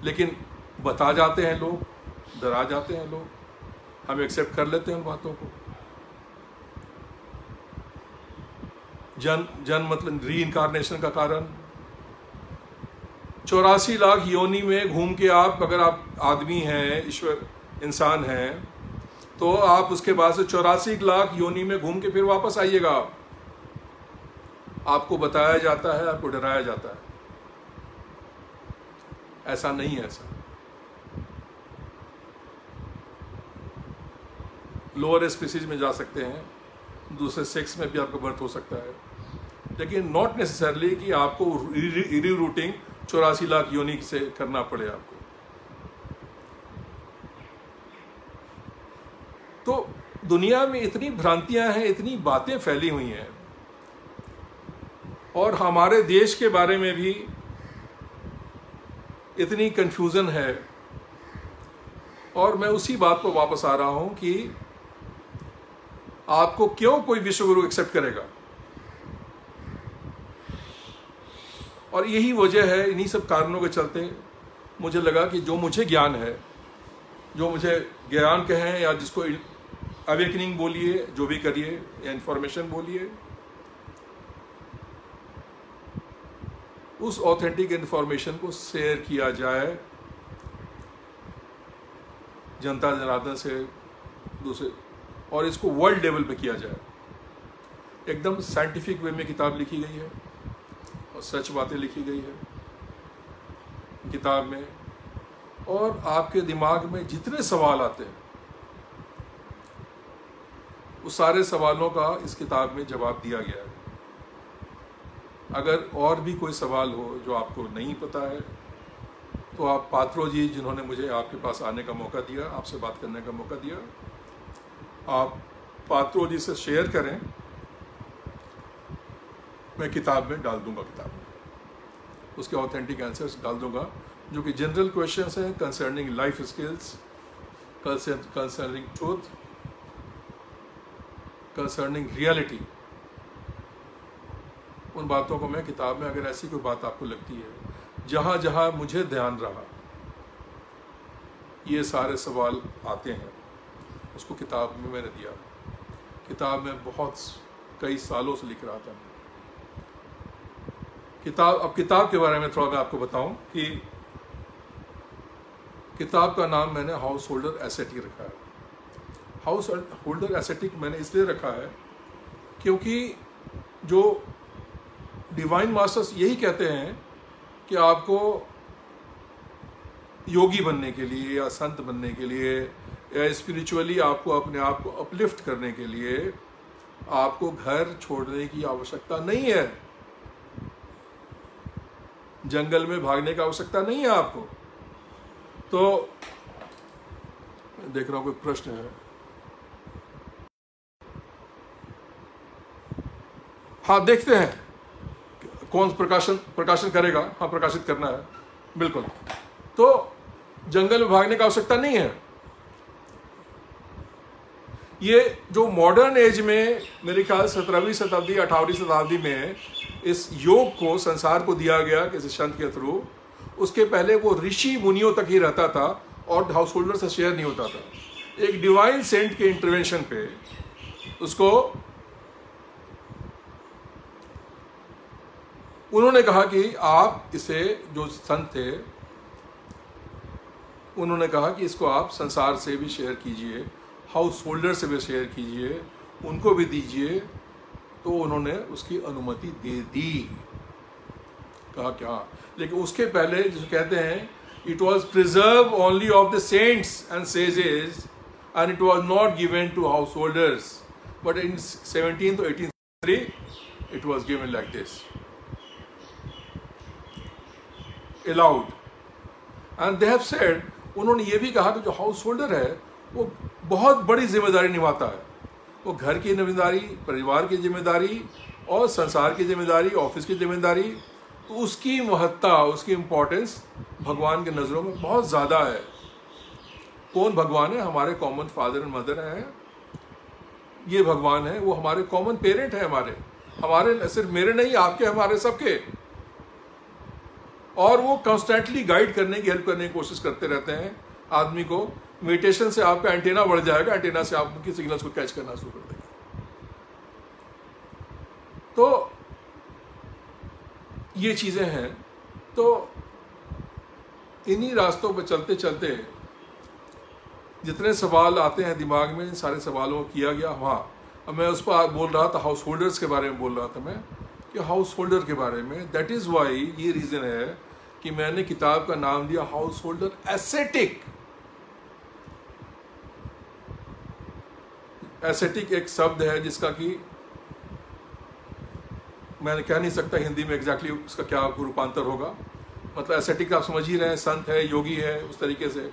Speaker 1: लेकिन बता जाते हैं लोग, डरा जाते हैं लोग, हम एक्सेप्ट कर लेते हैं उन बातों को। जन्म मतलब री इनकारनेशन का कारण, 84 लाख योनि में घूम के आप, अगर आप आदमी हैं, ईश्वर इंसान हैं, तो आप उसके बाद से 84 लाख योनि में घूम के फिर वापस आइएगा। आपको बताया जाता है, आपको डराया जाता है, ऐसा नहीं है। ऐसा लोअर स्पीसीज में जा सकते हैं, दूसरे सेक्स में भी आपका बर्थ हो सकता है, लेकिन नॉट नेसेसरली कि आपको रीरूटिंग 84 लाख योनि से करना पड़े आपको। तो दुनिया में इतनी भ्रांतियां हैं, इतनी बातें फैली हुई हैं, और हमारे देश के बारे में भी इतनी कंफ्यूजन है। और मैं उसी बात पर वापस आ रहा हूं कि आपको क्यों कोई विश्वगुरु एक्सेप्ट करेगा। और यही वजह है, इन्हीं सब कारणों के चलते मुझे लगा कि जो मुझे ज्ञान है, जो मुझे ज्ञान कहें या जिसको अवेकनिंग बोलिए, जो भी करिए, या इंफॉर्मेशन बोलिए, उस ऑथेंटिक इंफॉर्मेशन को शेयर किया जाए जनता जनार्दन से, दूसरे, और इसको वर्ल्ड लेवल पे किया जाए। एकदम साइंटिफिक वे में किताब लिखी गई है और सच बातें लिखी गई है किताब में, और आपके दिमाग में जितने सवाल आते हैं उस सारे सवालों का इस किताब में जवाब दिया गया है। अगर और भी कोई सवाल हो जो आपको नहीं पता है, तो आप पात्रो जी, जिन्होंने मुझे आपके पास आने का मौका दिया, आपसे बात करने का मौका दिया, आप पात्रो जी से शेयर करें, मैं किताब में डाल दूंगा, किताब में उसके ऑथेंटिक आंसर्स डाल दूंगा, जो कि जनरल क्वेश्चंस हैं concerning life skills, concerning truth, concerning reality. उन बातों को मैं किताब में, अगर ऐसी कोई बात आपको लगती है, जहाँ जहाँ मुझे ध्यान रहा ये सारे सवाल आते हैं, उसको किताब में मैंने दिया। किताब में बहुत कई सालों से लिख रहा था मैं किताब। अब किताब के बारे में थोड़ा मैं आपको बताऊं कि किताब का नाम मैंने हाउस होल्डर एसेटिक रखा है। हाउस होल्डर एसेटिक मैंने इसलिए रखा है क्योंकि जो डिवाइन मास्टर्स यही कहते हैं कि आपको योगी बनने के लिए या संत बनने के लिए या स्पिरिचुअली आपको अपने आप को अपलिफ्ट करने के लिए आपको घर छोड़ने की आवश्यकता नहीं है, जंगल में भागने की आवश्यकता नहीं है आपको। तो देख रहा हूं कोई प्रश्न है। हाँ, देखते हैं कौन प्रकाशन करेगा। हाँ, प्रकाशित करना है, बिल्कुल। तो जंगल में भागने की आवश्यकता नहीं है। ये जो मॉडर्न एज में, मेरे ख्याल 17वीं शताब्दी 18वीं शताब्दी में इस योग को, संसार को दिया गया किसी संत के थ्रू, उसके पहले वो ऋषि मुनियों तक ही रहता था और हाउस होल्डर से शेयर नहीं होता था। एक डिवाइन सेंट के इंटरवेंशन पे उसको, उन्होंने कहा कि आप इसे, जो संत थे उन्होंने कहा कि इसको आप संसार से भी शेयर कीजिए, हाउस होल्डर से भी शेयर कीजिए, उनको भी दीजिए। तो उन्होंने उसकी अनुमति दे दी। कहा क्या, लेकिन उसके पहले जो कहते हैं, it was preserve only of the saints and sages and it was not given to householders, but in 17th to 18th century it was given like this, allowed. And they have said, उन्होंने ये भी कहा कि जो house holder है वो बहुत बड़ी जिम्मेदारी निभाता है। वो घर की जिम्मेदारी, परिवार की जिम्मेदारी और संसार की जिम्मेदारी, ऑफिस की जिम्मेदारी, तो उसकी महत्ता, उसकी इम्पोर्टेंस भगवान के नज़रों में बहुत ज़्यादा है। कौन भगवान है? हमारे कॉमन फादर एंड मदर हैं। ये भगवान है, वो हमारे कॉमन पेरेंट हैं, हमारे सिर्फ मेरे नहीं, आपके, हमारे सबके। और वो कॉन्स्टेंटली गाइड करने की, हेल्प करने की कोशिश करते रहते हैं आदमी को। मेडिटेशन से आपका एंटेना बढ़ जाएगा, एंटेना से आप उनकी सिग्नल्स को कैच करना शुरू कर देंगे। तो ये चीजें हैं। तो इन्हीं रास्तों पर चलते चलते जितने सवाल आते हैं दिमाग में, इन सारे सवालों को किया गया। हाँ, अब मैं उस पर बोल रहा था, हाउस होल्डर्स के बारे में बोल रहा था मैं, कि हाउस होल्डर के बारे में, दैट इज़ वाई, ये रीज़न है कि मैंने किताब का नाम दिया हाउस होल्डर एस्थेटिक। एस्थेटिक एक शब्द है जिसका कि मैंने कह नहीं सकता हिंदी में एग्जैक्टली उसका क्या रूपांतर होगा। मतलब एस्थेटिक आप समझ ही रहे हैं, संत है, योगी है, उस तरीके से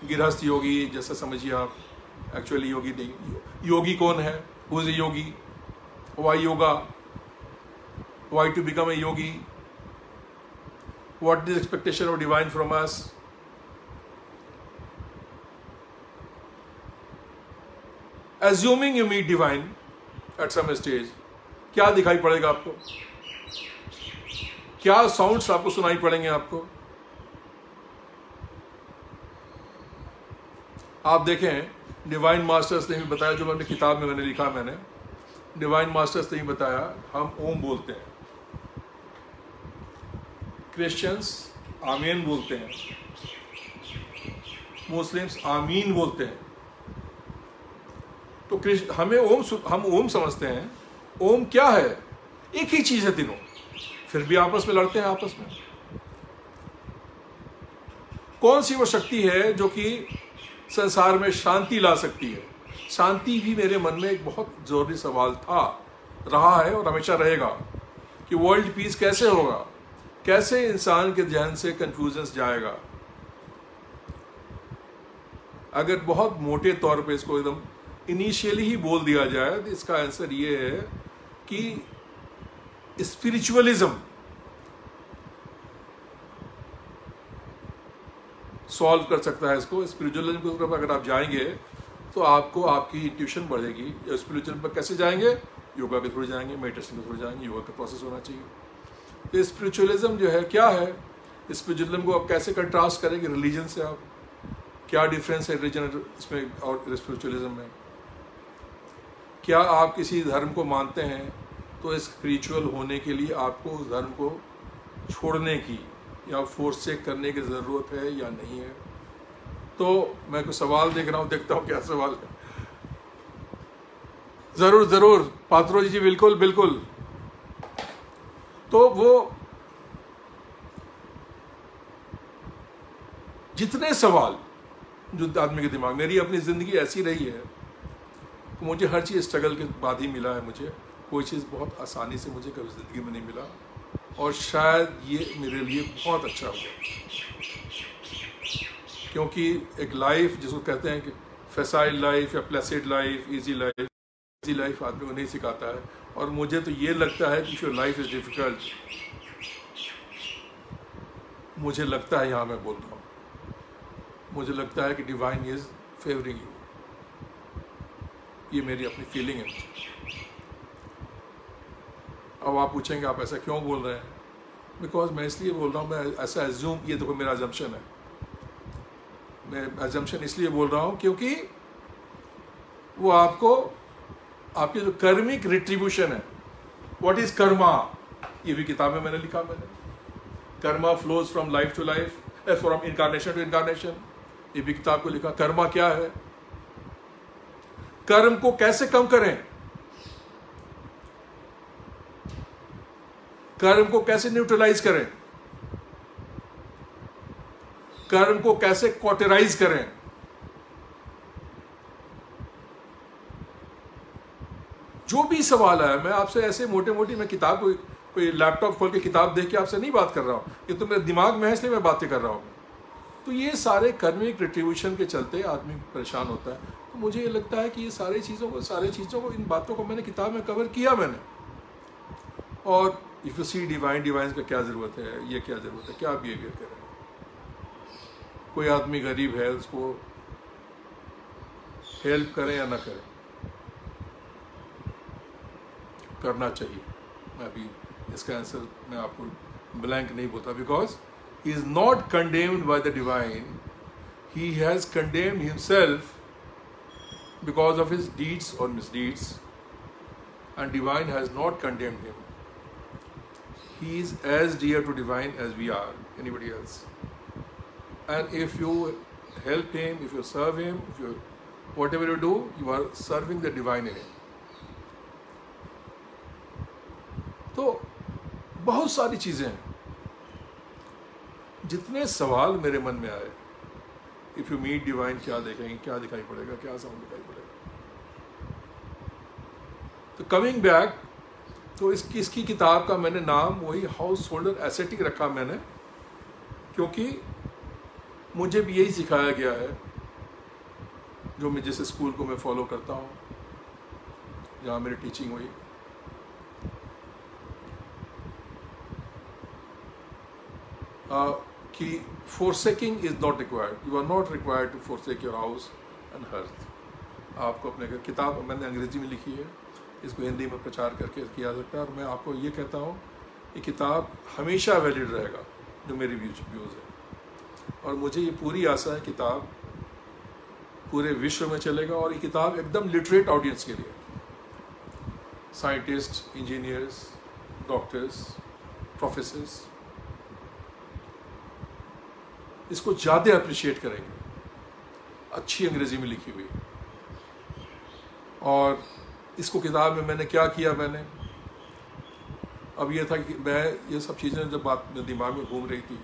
Speaker 1: गृहस्थ योगी जैसा समझिए आप। एक्चुअली योगी नहीं, योगी कौन है, who is a yogi, why yoga, why to become a yogi, what is expectation of divine from us. Assuming you meet divine at some stage, क्या दिखाई पड़ेगा आपको, क्या साउंड्स आपको सुनाई पड़ेंगे आपको। आप देखें डिवाइन मास्टर्स ने भी बताया, जो मैंने किताब में मैंने लिखा, मैंने डिवाइन मास्टर्स ने भी बताया, हम ओम बोलते हैं, क्रिश्चियंस आमीन बोलते हैं, मुस्लिम्स आमीन बोलते हैं। तो हमें हम ओम समझते हैं। ओम क्या है, एक ही चीज है तीनों, फिर भी आपस में लड़ते हैं। आपस में कौन सी वो शक्ति है जो कि संसार में शांति ला सकती है। शांति भी मेरे मन में एक बहुत जरूरी सवाल था, रहा है और हमेशा रहेगा, कि वर्ल्ड पीस कैसे होगा, कैसे इंसान के जहन से कंफ्यूजन जाएगा। अगर बहुत मोटे तौर पे इसको एकदम इनिशियली ही बोल दिया जाए तो इसका आंसर ये है कि स्पिरिचुअलिज्म सॉल्व कर सकता है इसको। स्पिरिचुअलिज्म की तरफ अगर आप जाएंगे तो आपको आपकी इंट्यूशन बढ़ेगी। स्पिरिचुअलिज्म पर कैसे जाएंगे, योगा के थ्रू जाएंगे, मेडिटेशन के थ्रू जाएंगे, योगा का प्रोसेस होना चाहिए। तो स्पिरिचुअलिज्म जो है क्या है, स्पिरिचुअलिज्म को आप कैसे कंट्रास्ट करेंगे रिलीजन से, आप क्या डिफरेंस है रिलीजन इसमें और स्पिरिचुअलिज्म में। क्या आप किसी धर्म को मानते हैं तो स्पिरिचुअल होने के लिए आपको उस धर्म को छोड़ने की या फोर्स से करने की ज़रूरत है या नहीं है। तो मैं कुछ सवाल देख रहा हूँ, देखता हूँ क्या सवाल है। ज़रूर ज़रूर पात्रो जी, बिल्कुल बिल्कुल। तो वो जितने सवाल जो आदमी के दिमाग, मेरी अपनी ज़िंदगी ऐसी रही है, मुझे हर चीज़ स्ट्रगल के बाद ही मिला है। मुझे कोई चीज़ बहुत आसानी से मुझे कभी ज़िंदगी में नहीं मिला, और शायद ये मेरे लिए बहुत अच्छा हो गया। क्योंकि एक लाइफ जिसको कहते हैं कि फैसाइल लाइफ या प्लेसिड लाइफ, इजी लाइफ आदमी को नहीं सिखाता है। और मुझे तो ये लगता है कि योर लाइफ इज़ डिफ़िकल्ट, मुझे लगता है, यहाँ मैं बोल रहा हूँ, मुझे लगता है कि डिवाइन इज़ फेवरिंग यू। ये मेरी अपनी फीलिंग है। अब आप पूछेंगे आप ऐसा क्यों बोल रहे हैं, बिकॉज मैं इसलिए बोल रहा हूँ, मैं ऐसा एज्यूम, ये देखो मेरा अजम्पशन है, मैं एजम्पशन इसलिए बोल रहा हूँ क्योंकि वो आपको आपकी जो कर्मिक रिट्रीब्यूशन है, व्हाट इज कर्मा, ये भी किताब में मैंने लिखा। मैंने karma flows from life to life, from incarnation to incarnation, ये भी किताब को लिखा। कर्मा क्या है, कर्म को कैसे कम करें, कर्म को कैसे न्यूट्रलाइज करें, कर्म को कैसे क्वार्टराइज करें। जो भी सवाल है, मैं आपसे ऐसे मोटे मोटी, मैं किताब कोई लैपटॉप खोल के किताब देख के आपसे नहीं बात कर रहा हूं, ये तो मेरे दिमाग में है इसलिए मैं बातें कर रहा हूं। तो ये सारे कर्मिक रिट्रीब्यूशन के चलते आदमी परेशान होता है। तो मुझे ये लगता है कि ये सारी चीज़ों को इन बातों को मैंने किताब में कवर किया मैंने। और इफ़ यू सी डिवाइन का क्या ज़रूरत है, ये क्या ज़रूरत है, क्या बिहेवियर करें। कोई आदमी गरीब है, उसको हेल्प करें या ना करें, करना चाहिए। मैं अभी इसका आंसर मैं आपको ब्लैंक नहीं बोलता, because he is not condemned by the divine, he has condemned himself because of his deeds or misdeeds, and divine has not condemned him. He is as dear to divine as we are, anybody else. and if you help him, if you serve him, if you whatever you do, you are serving the divine in him. तो बहुत सारी चीज़ें हैं, जितने सवाल मेरे मन में आए, इफ़ यू मीट डिवाइन क्या देखेंगे, क्या दिखाई पड़ेगा, क्या साउंड दिखाई पड़ेगा। तो कमिंग बैक, तो इसकी किताब का मैंने नाम वही हाउस होल्डर एस्थेटिक रखा मैंने, क्योंकि मुझे भी यही सिखाया गया है, जो मैं जिस स्कूल को मैं फॉलो करता हूँ, जहाँ मेरी टीचिंग हुई। कि forsaking is not required. You are not required to forsake your house and hearth. आपको अपने घर, किताब मैंने अंग्रेजी में लिखी है, इसको हिंदी में प्रचार करके किया सकता है, और मैं आपको ये कहता हूँ कि किताब हमेशा वैलिड रहेगा, जो मेरी व्यूज़ है। और मुझे ये पूरी आशा है किताब पूरे विश्व में चलेगा, और ये किताब एकदम लिटरेट ऑडियंस के लिए, साइंटिस्ट, इंजीनियर्स, डॉक्टर्स, प्रोफेसर्स इसको ज़्यादा अप्रिशिएट करेंगे। अच्छी अंग्रेजी में लिखी हुई। और इसको किताब में मैंने क्या किया, मैंने अब ये था कि मैं ये सब चीज़ें जब बात मेरे दिमाग में घूम रही थी,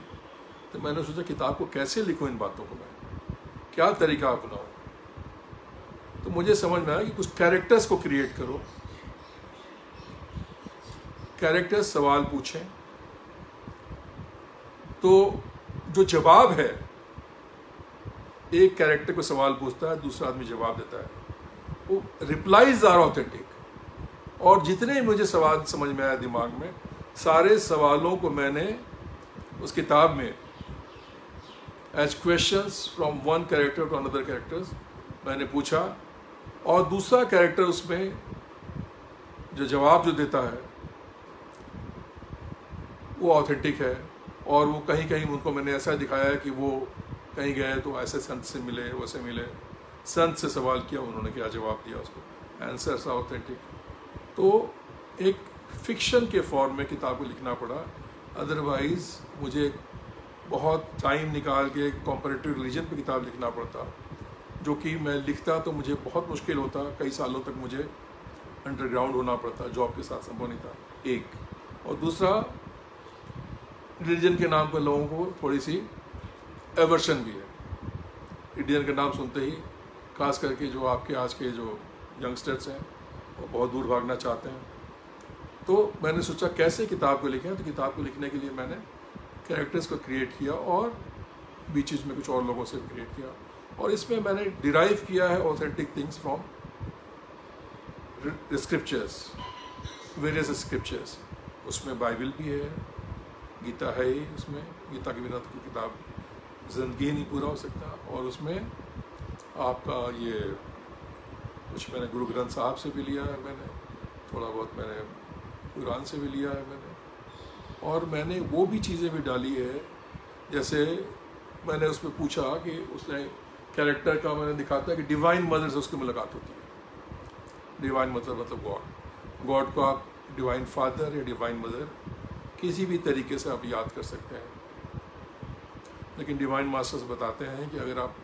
Speaker 1: तो मैंने सोचा किताब को कैसे लिखूं, इन बातों को मैं क्या तरीका अपनाऊं। तो मुझे समझ में आया कि कुछ कैरेक्टर्स को क्रिएट करो, कैरेक्टर्स सवाल पूछें, तो जो जवाब है, एक कैरेक्टर को सवाल पूछता है, दूसरा आदमी जवाब देता है, वो रिप्लाईज आर ऑथेंटिक। और जितने मुझे सवाल समझ में आया दिमाग में, सारे सवालों को मैंने उस किताब में as questions from one character to another characters मैंने पूछा, और दूसरा कैरेक्टर उसमें जो जवाब जो देता है वो ऑथेंटिक है। और वो कहीं कहीं उनको मैंने ऐसा दिखाया है कि वो कहीं गए तो ऐसे संत से मिले, वैसे मिले, संत से सवाल किया, उन्होंने क्या जवाब दिया, उसको आंसर्स ऑथेंटिक। तो एक फिक्शन के फॉर्म में किताब को लिखना पड़ा, अदरवाइज मुझे बहुत टाइम निकाल के कॉम्परेटिव रिलीजन पे किताब लिखना पड़ता, जो कि मैं लिखता तो मुझे बहुत मुश्किल होता, कई सालों तक मुझे अंडरग्राउंड होना पड़ता, जॉब के साथ संभव नहीं था, एक। और दूसरा, रिलीजन के नाम पर लोगों को थोड़ी सी एवर्शन भी है। रिलीजन का नाम सुनते ही खास करके जो आपके आज के जो यंगस्टर्स हैं वो बहुत दूर भागना चाहते हैं। तो मैंने सोचा कैसे किताब को लिखें, तो किताब को लिखने के लिए मैंने कैरेक्टर्स को क्रिएट किया, और बीच में कुछ और लोगों से भी क्रिएट किया, और इसमें मैंने डिराइव किया है authentic things from scriptures, various scriptures. उसमें बाइबल भी है, गीता है ही, उसमें गीता के बिना तो किताब ज़िंदगी नहीं पूरा हो सकता। और उसमें आपका ये कुछ मैंने गुरु ग्रंथ साहब से भी लिया है, मैंने थोड़ा बहुत मैंने कुरान से भी लिया है मैंने, और मैंने वो भी चीज़ें भी डाली है, जैसे मैंने उसमें पूछा कि उसने कैरेक्टर का मैंने दिखाता है कि डिवाइन मदर से उसकी मुलाकात होती है। डिवाइन मतलब गॉड को आप डिवाइन फादर या डिवाइन मदर किसी भी तरीके से आप याद कर सकते हैं, लेकिन डिवाइन मास्टर्स बताते हैं कि अगर आप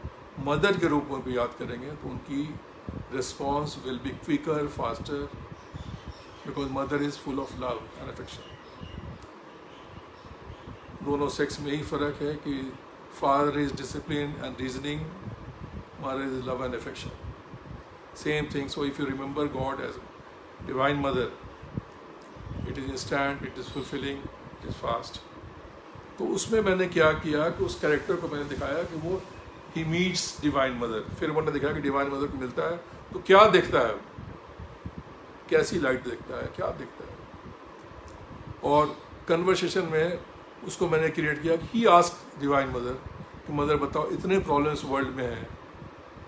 Speaker 1: मदर के रूप में उनको याद करेंगे तो उनकी response will be quicker, faster, because mother is full of love and affection. दोनों सेक्स में यही फ़र्क है कि father is discipline and reasoning, mother is love and affection, same thing. So if you remember God as divine mother, it is instant, it is fulfilling, it is fast. तो उसमें मैंने क्या किया कि उस कैरेक्टर को मैंने दिखाया कि वो ही मीट्स डिवाइन मदर। फिर मैंने दिखाया कि डिवाइन मदर को मिलता है तो क्या देखता है, कैसी लाइट देखता है, क्या देखता है। और कन्वर्सेशन में उसको मैंने क्रिएट किया कि ही आस्क डिवाइन मदर कि मदर बताओ इतने प्रॉब्लम्स वर्ल्ड में हैं,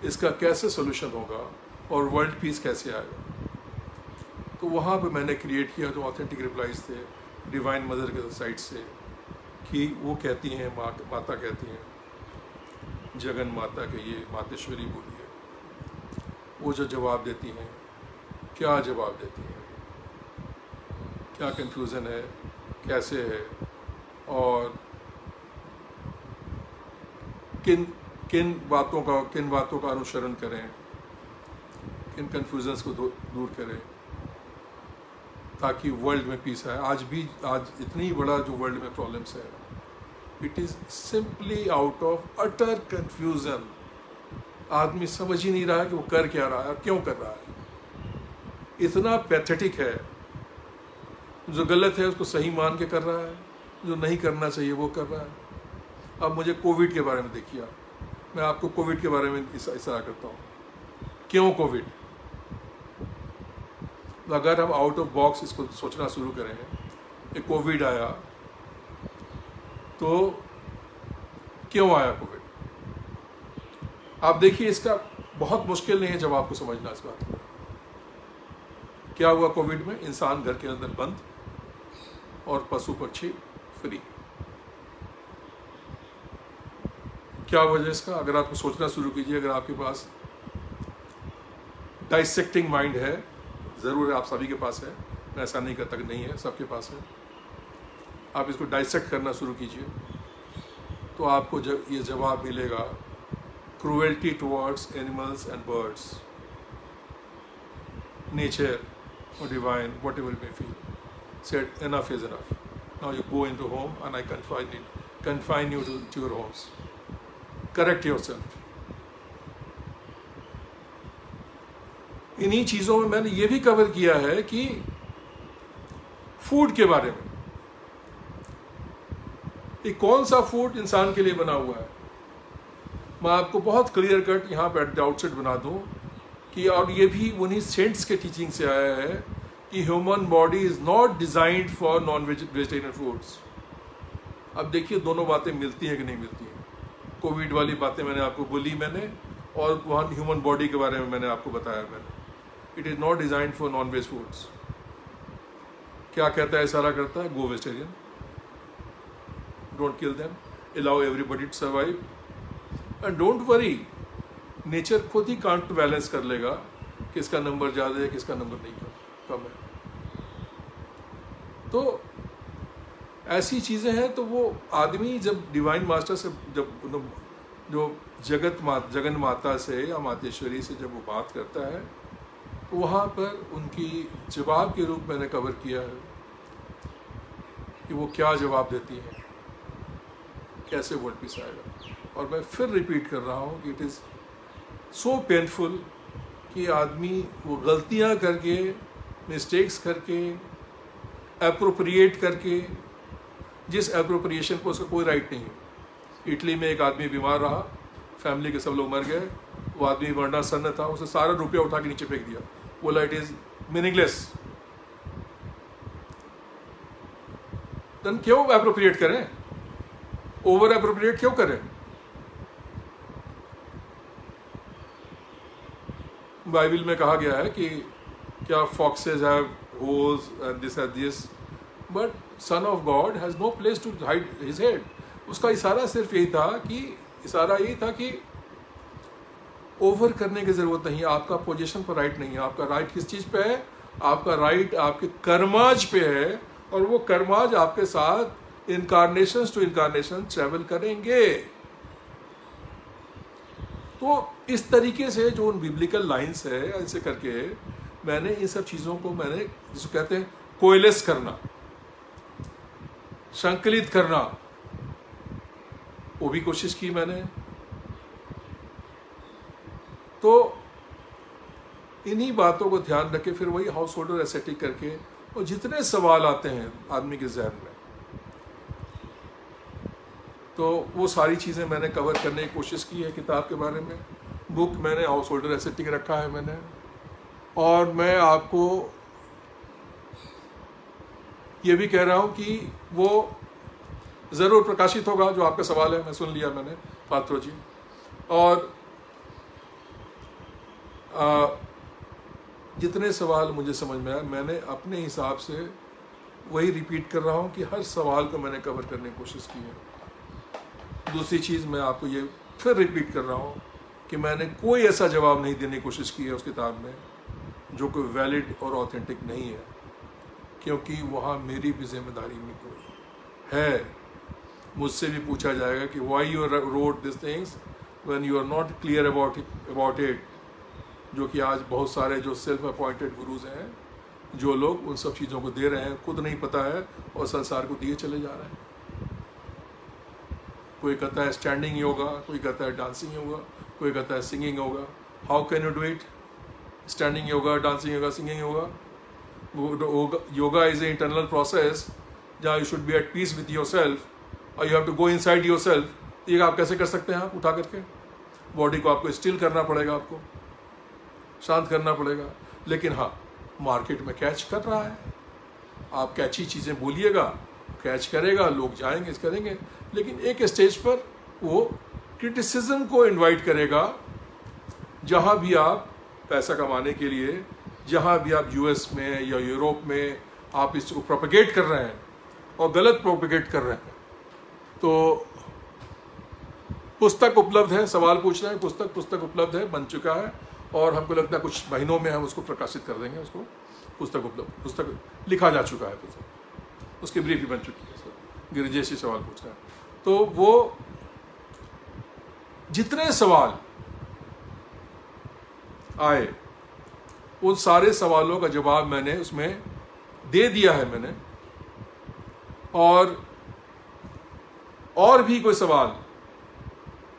Speaker 1: इसका कैसे सोल्यूशन होगा और वर्ल्ड पीस कैसे आएगा। तो वहाँ पे मैंने क्रिएट किया जो ऑथेंटिक रिप्लाईज थे डिवाइन मदर के साइड से, कि वो कहती हैं, माता कहती हैं, जगन माता कहिए, मातेश्वरी बोलिए, वो जो जवाब देती हैं, क्या जवाब देती हैं, क्या कंफ्यूजन है, कैसे है, और किन बातों का अनुसरण करें, किन कन्फ्यूजन्स को दूर करें ताकि वर्ल्ड में पीस आए। आज इतनी बड़ा जो वर्ल्ड में प्रॉब्लम्स है, it is simply out of utter confusion. आदमी समझ ही नहीं रहा है कि वो कर क्या रहा है और क्यों कर रहा है। इतना पैथेटिक है। जो गलत है उसको सही मान के कर रहा है, जो नहीं करना चाहिए वो कर रहा है। अब मुझे कोविड के बारे में देखिए, मैं आपको कोविड के बारे में इशारा करता हूँ। क्यों कोविड? अगर हम आउट ऑफ बॉक्स इसको सोचना शुरू करें कि कोविड आया तो क्यों आया कोविड, आप देखिए इसका बहुत मुश्किल नहीं है जवाब को समझना इस बात को। क्या हुआ कोविड में? इंसान घर के अंदर बंद और पशु पक्षी फ्री। क्या वजह इसका? अगर आपको सोचना शुरू कीजिए, अगर आपके पास डाइसेक्टिंग माइंड है, ज़रूर है, आप सभी के पास है, मैं ऐसा नहीं कहता कि नहीं है, सबके पास है। आप इसको डाइसेक्ट करना शुरू कीजिए तो आपको ये जवाब मिलेगा। Cruelty towards animals and birds, nature or divine, whatever you may feel, said enough is enough. Now you go into home and I confine you to your homes. Correct yourself. इन्हीं चीज़ों में मैंने ये भी कवर किया है कि food के बारे में, ये कौन सा फूड इंसान के लिए बना हुआ है। मैं आपको बहुत क्लियर कट यहाँ पे एट द आउटसेट बना दूँ कि, और ये भी उन्हीं सेंट्स के टीचिंग से आया है कि human body is not designed for non vegetarian foods. अब देखिए दोनों बातें मिलती हैं कि नहीं मिलती हैं। कोविड वाली बातें मैंने आपको बोली और वहाँ ह्यूमन बॉडी के बारे में मैंने आपको बताया it is not designed for non veg foods. क्या कहता है, इशारा करता है, go vegetarian, don't kill them, allow everybody to survive and don't worry, nature खुद ही काउंटर बैलेंस कर लेगा किसका नंबर ज़्यादा है, किसका नंबर नहीं कम है। तो ऐसी चीज़ें हैं। तो वो आदमी जब डिवाइन मास्टर से, जब जो जगन माता से या मातेश्वरी से जब वो बात करता है, तो वहाँ पर उनकी जवाब के रूप मैंने कवर किया है कि वो क्या जवाब देती हैं, कैसे वर्ल्ड पीस आएगा। और मैं फिर रिपीट कर रहा हूँ कि इट इज़ सो पेनफुल कि आदमी वो गलतियाँ करके, मिस्टेक्स करके, एप्रोप्रिएट करके, जिस एप्रोप्रिएशन को उसका कोई राइट नहीं है। इटली में एक आदमी बीमार रहा, फैमिली के सब लोग मर गए, वो आदमी वरना सन्न था, उसे सारा रुपया उठा के नीचे फेंक दिया, बोला इट इज़ मीनिंगलेस। देन क्यों एप्रोप्रिएट करें, ओवर एप्रोप्रिएट क्यों करें? बाइबल में कहा गया है कि क्या foxes have holes and this, but son of God has no place to hide his head. उसका इशारा सिर्फ यही था कि ओवर करने की जरूरत नहीं है। आपका पोजीशन पर राइट नहीं है। आपका राइट किस चीज पे है? आपका राइट आपके कर्माज पे है, और वो कर्माज आपके साथ इनकारनेशन टू इनकारनेशन ट्रेवल करेंगे। तो इस तरीके से जो उन बिब्लिकल लाइंस है, ऐसे करके मैंने इन सब चीज़ों को मैंने जिसको कहते हैं कोएलेस करना, संकलित करना, वो भी कोशिश की मैंने। तो इन्हीं बातों को ध्यान रखे फिर वही हाउस होल्डर एसेटिक करके, और जितने सवाल आते हैं आदमी के जहन में, तो वो सारी चीज़ें मैंने कवर करने की कोशिश की है किताब के बारे में। बुक मैंने हाउस होल्डर एसेटिक रखा है मैंने, और मैं आपको ये भी कह रहा हूँ कि वो ज़रूर प्रकाशित होगा। जो आपका सवाल है मैं सुन लिया मैंने, पात्रो जी। और जितने सवाल मुझे समझ में आए, मैंने अपने हिसाब से वही रिपीट कर रहा हूँ कि हर सवाल को मैंने कवर करने की कोशिश की है। दूसरी चीज़ मैं आपको ये फिर रिपीट कर रहा हूँ कि मैंने कोई ऐसा जवाब नहीं देने की कोशिश की है उस किताब में जो कोई वैलिड और ऑथेंटिक नहीं है, क्योंकि वहाँ मेरी भी जिम्मेदारी में कोई है। मुझसे भी पूछा जाएगा कि why you wrote this things when you are not clear about it, जो कि आज बहुत सारे जो सेल्फ अपॉइंटेड गुरुज हैं, जो लोग उन सब चीज़ों को दे रहे हैं, खुद नहीं पता है और संसार को दिए चले जा रहे हैं। कोई कहता है स्टैंडिंग योगा, कोई कहता है डांसिंग योगा, कोई कहता है singing yoga. How can you do it? Standing yoga, dancing yoga, singing yoga? Yoga is a internal process जहाँ you should be at peace with yourself और you have to go inside yourself. ये आप कैसे कर सकते हैं? आप उठा करके बॉडी को आपको स्टिल करना पड़ेगा, आपको शांत करना पड़ेगा। लेकिन हाँ, मार्केट में कैच कर रहा है, आप कैची चीज़ें बोलिएगा, कैच करेगा, लोग जाएंगे, करेंगे। लेकिन एक स्टेज पर वो क्रिटिसिज्म को इनवाइट करेगा। जहाँ भी आप पैसा कमाने के लिए, जहाँ भी आप यूएस में या यूरोप में आप इसको प्रोपेगेट कर रहे हैं और गलत प्रोपेगेट कर रहे हैं, तो पुस्तक उपलब्ध है, सवाल पूछ रहे हैं, पुस्तक उपलब्ध है, बन चुका है और हमको लगता है कुछ महीनों में हम उसको प्रकाशित कर देंगे। उसको पुस्तक लिखा जा चुका है, पुस्तक उसकी ब्रीफ भी बन चुकी है। गिरिजेश जी सवाल पूछ रहे हैं, तो वो जितने सवाल आए उन सारे सवालों का जवाब मैंने उसमें दे दिया है मैंने। और भी कोई सवाल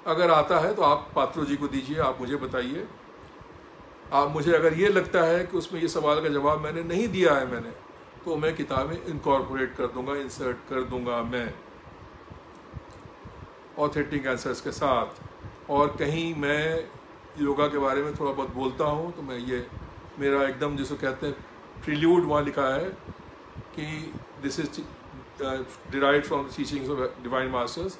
Speaker 1: अगर आता है तो आप पात्रो जी को दीजिए, आप मुझे बताइए। आप मुझे अगर ये लगता है कि उसमें ये सवाल का जवाब मैंने नहीं दिया है मैंने, तो मैं किताब में इनकॉर्पोरेट कर दूंगा, इंसर्ट कर दूंगा मैं ऑथेंटिक आंसर्स के साथ। और कहीं मैं योगा के बारे में थोड़ा बहुत बोलता हूँ तो मैं ये मेरा एकदम जिसको कहते हैं प्रील्यूड, वहाँ लिखा है कि this is derived from the teachings of divine masters,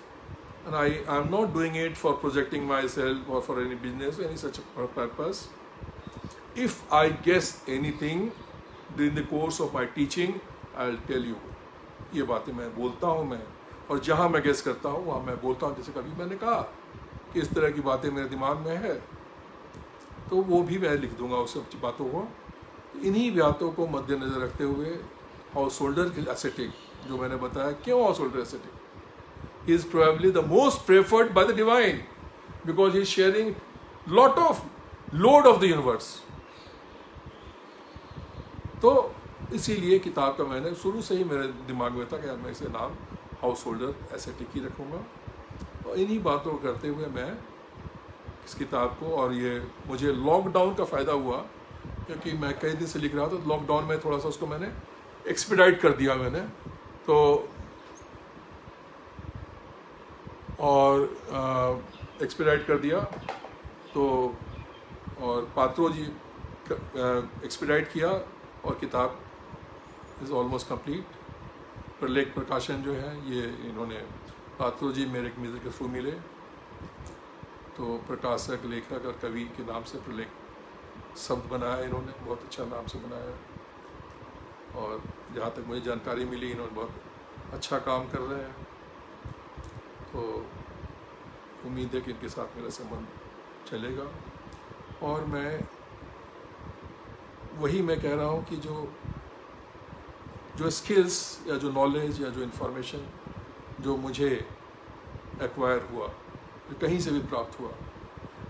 Speaker 1: and I am not doing it for projecting myself or for any business or any such purpose. If I guess anything during the course of my teaching, I'll tell you. ये बातें मैं बोलता हूँ मैं, और जहाँ मैं guess करता हूँ वहाँ मैं बोलता हूँ। जैसे कभी मैंने कहा कि इस तरह की बातें मेरे दिमाग में है, तो वो भी मैं लिख दूंगा उस सब बातों को। इन्हीं बातों को मद्देनजर रखते हुए हाउस होल्डर की एसेटिक, जो मैंने बताया क्यों householder ascetic is probably the most preferred by the divine, because he is sharing lot of load of the universe. तो इसीलिए किताब का मैंने शुरू से ही मेरे दिमाग में था कि मैं इसे नाम हाउस होल्डर एसेटिक ही रखूँगा। और इन्हीं बातों को करते हुए मैं इस किताब को, और ये मुझे लॉकडाउन का फ़ायदा हुआ क्योंकि मैं कई दिन से लिख रहा था, तो लॉकडाउन में थोड़ा सा उसको मैंने एक्सपीडाइट कर दिया मैंने, तो और एक्सपीडाइट कर दिया तो, और पात्रो जी एक्सपीडाइट किया और किताब इज़ ऑलमोस्ट कंप्लीट। प्रलेख प्रकाशन जो है ये इन्होंने, पात्रो जी मेरे एक मित्र के थ्रू मिले, तो प्रकाशक, लेखक और कवि के नाम से प्रलेख शब्द बनाया इन्होंने, बहुत अच्छा नाम से बनाया। और जहाँ तक मुझे जानकारी मिली इन्होंने बहुत अच्छा काम कर रहे हैं, तो उम्मीद है कि इनके साथ मेरा संबंध चलेगा। और वही मैं कह रहा हूँ कि जो स्किल्स या जो नॉलेज या जो इन्फॉर्मेशन जो मुझे एक्वायर हुआ, जो कहीं से भी प्राप्त हुआ,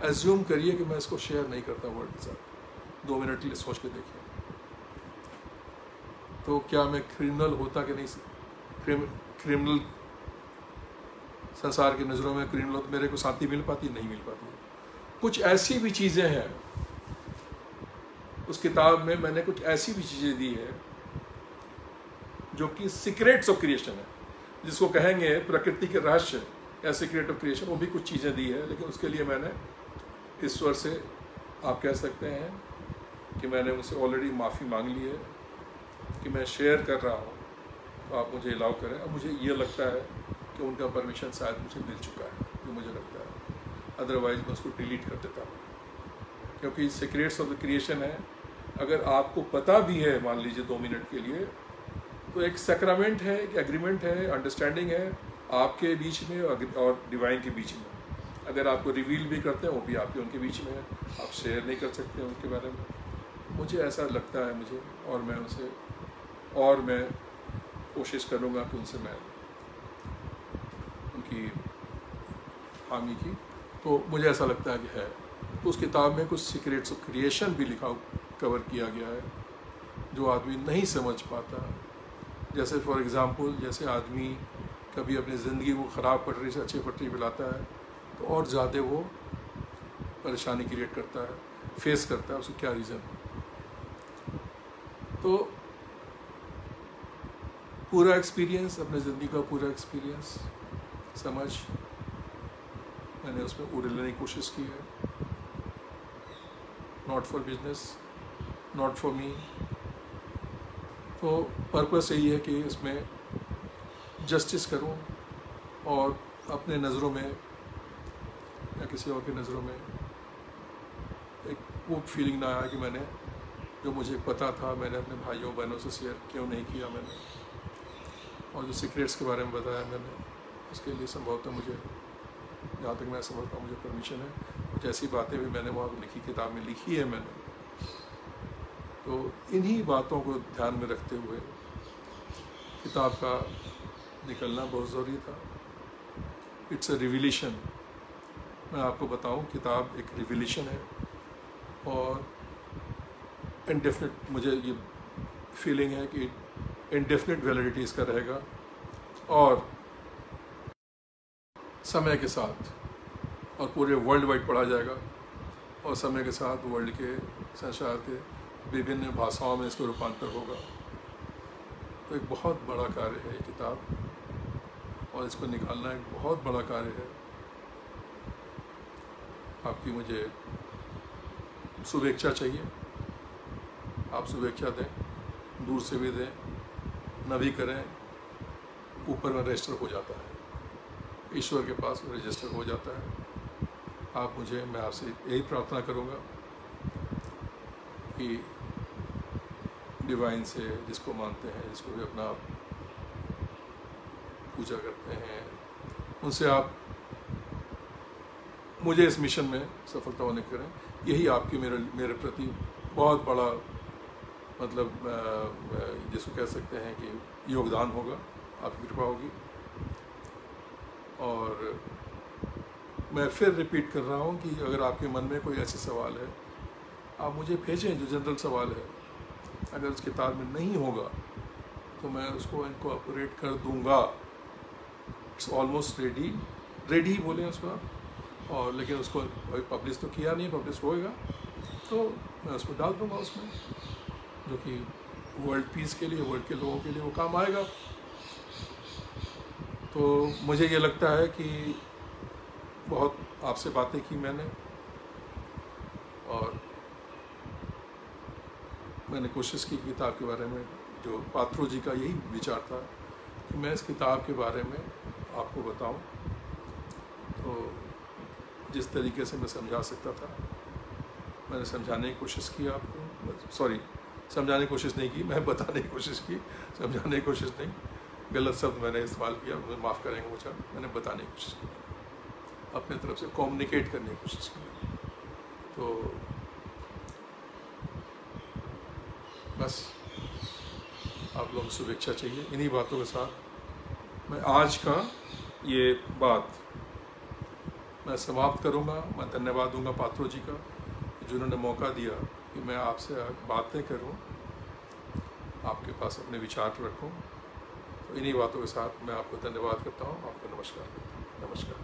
Speaker 1: एज्यूम करिए कि मैं इसको शेयर नहीं करता वर्ल्ड के साथ। 2 मिनट के लिए सोच के देखिए, तो क्या मैं क्रिमिनल होता कि नहीं? क्रिमिनल संसार की नज़रों में क्रिमिनल, तो मेरे को शांति मिल पाती? नहीं मिल पाती। कुछ ऐसी भी चीज़ें हैं उस किताब में, मैंने कुछ ऐसी भी चीज़ें दी है जो कि सीक्रेट्स ऑफ क्रिएशन है, जिसको कहेंगे प्रकृति के रहस्य या सीक्रेट ऑफ क्रिएशन, वो भी कुछ चीज़ें दी है। लेकिन उसके लिए मैंने ईश्वर से, आप कह सकते हैं कि मैंने उनसे ऑलरेडी माफ़ी मांग ली है कि मैं शेयर कर रहा हूँ, तो आप मुझे अलाउ करें। अब मुझे ये लगता है कि उनका परमिशन शायद मुझे मिल चुका है, जो मुझे लगता है, अदरवाइज मैं उसको डिलीट कर देता हूँ, क्योंकि सीक्रेट्स ऑफ द क्रिएशन है। अगर आपको पता भी है, मान लीजिए 2 मिनट के लिए, तो एक सैक्रामेंट है, एक एग्रीमेंट है, अंडरस्टैंडिंग है आपके बीच में और डिवाइन के बीच में। अगर आपको रिवील भी करते हैं, वो भी आपके उनके बीच में है, आप शेयर नहीं कर सकते उनके बारे में। मुझे ऐसा लगता है मुझे, और मैं कोशिश करूँगा कि उनसे मैं की हामी की, तो मुझे ऐसा लगता है कि है। तो उस किताब में कुछ सीक्रेट्स ऑफ क्रिएशन भी कवर किया गया है जो आदमी नहीं समझ पाता। जैसे फॉर एग्ज़ाम्पल, जैसे आदमी कभी अपनी ज़िंदगी को ख़राब पटरी से अच्छी पटरी पे लाता है तो और ज़्यादा वो परेशानी क्रिएट करता है, फेस करता है, उसका क्या रीज़न है। तो पूरा एक्सपीरियंस, अपने ज़िंदगी का पूरा एक्सपीरियंस समझ मैंने उसमें उड़ने की कोशिश की है। Not for business, not for me. तो पर्पस यही है कि इसमें जस्टिस करूं और अपने नज़रों में या किसी और की नज़रों में एक वो फीलिंग ना आया कि मैंने जो मुझे पता था मैंने अपने भाइयों बहनों से शेयर क्यों नहीं किया मैंने, और जो सीक्रेट्स के बारे में बताया मैंने, उसके लिए संभवतः मुझे, जहाँ तक मैं समझता हूँ, मुझे परमिशन है। कुछ ऐसी बातें भी मैंने वहाँ लिखी, किताब में लिखी है मैंने। तो इन्हीं बातों को ध्यान में रखते हुए किताब का निकलना बहुत ज़रूरी था। It's a revelation. मैं आपको बताऊं, किताब एक रिविलेशन है और इनडेफिनिट, मुझे ये फीलिंग है कि इनडेफिनिट वैलिडिटी इसका रहेगा और समय के साथ और पूरे वर्ल्ड वाइड पढ़ा जाएगा और समय के साथ वर्ल्ड के, संसार के विभिन्न भाषाओं में इसका रूपांतर होगा। तो एक बहुत बड़ा कार्य है ये किताब और इसको निकालना एक बहुत बड़ा कार्य है। आपकी मुझे शुभेच्छा चाहिए, आप शुभेच्छा दें, दूर से भी दें, न भी करें, ऊपर में रजिस्टर हो जाता है, ईश्वर के पास रजिस्टर हो जाता है। आप मुझे, मैं आपसे यही प्रार्थना करूँगा कि डिवाइन से, जिसको मानते हैं, जिसको भी अपना पूजा करते हैं, उनसे आप मुझे इस मिशन में सफलता होने करें। यही आपकी मेरे प्रति बहुत बड़ा, मतलब जिसको कह सकते हैं कि योगदान होगा, आपकी कृपा होगी। और मैं फिर रिपीट कर रहा हूँ कि अगर आपके मन में कोई ऐसे सवाल है, आप मुझे भेजें जो जनरल सवाल है। अगर उस किताब में नहीं होगा तो मैं उसको इनकॉर्पोरेट कर दूंगा। इट्स ऑलमोस्ट रेडी बोले उसको, और लेकिन उसको अभी पब्लिश तो किया नहीं, पब्लिश होएगा तो मैं उसको डाल दूंगा उसमें, जो कि वर्ल्ड पीस के लिए, वर्ल्ड के लोगों के लिए वो काम आएगा। तो मुझे ये लगता है कि बहुत आपसे बातें की मैंने और मैंने कोशिश की किताब के बारे में, जो पात्रो जी का यही विचार था कि मैं इस किताब के बारे में आपको बताऊं। तो जिस तरीके से मैं समझा सकता था मैंने समझाने की कोशिश की आपको। सॉरी, समझाने की कोशिश नहीं की, मैं बताने की कोशिश की, समझाने की कोशिश नहीं, गलत शब्द मैंने इस्तेमाल किया, मुझे माफ़ करेंगे मुझे। मैंने बताने की कोशिश की, अपने तरफ से कम्युनिकेट करने की कोशिश की। तो बस आप लोगों को शुभेच्छा चाहिए। इन्हीं बातों के साथ मैं आज का ये बात मैं समाप्त करूंगा। मैं धन्यवाद दूंगा पात्रो जी का, जिन्होंने मौका दिया कि मैं आपसे बातें करूं, आपके पास अपने विचार रखूं। तो इन्हीं बातों के साथ मैं आपको धन्यवाद करता हूं, आपको नमस्कार करता हूं। नमस्कार।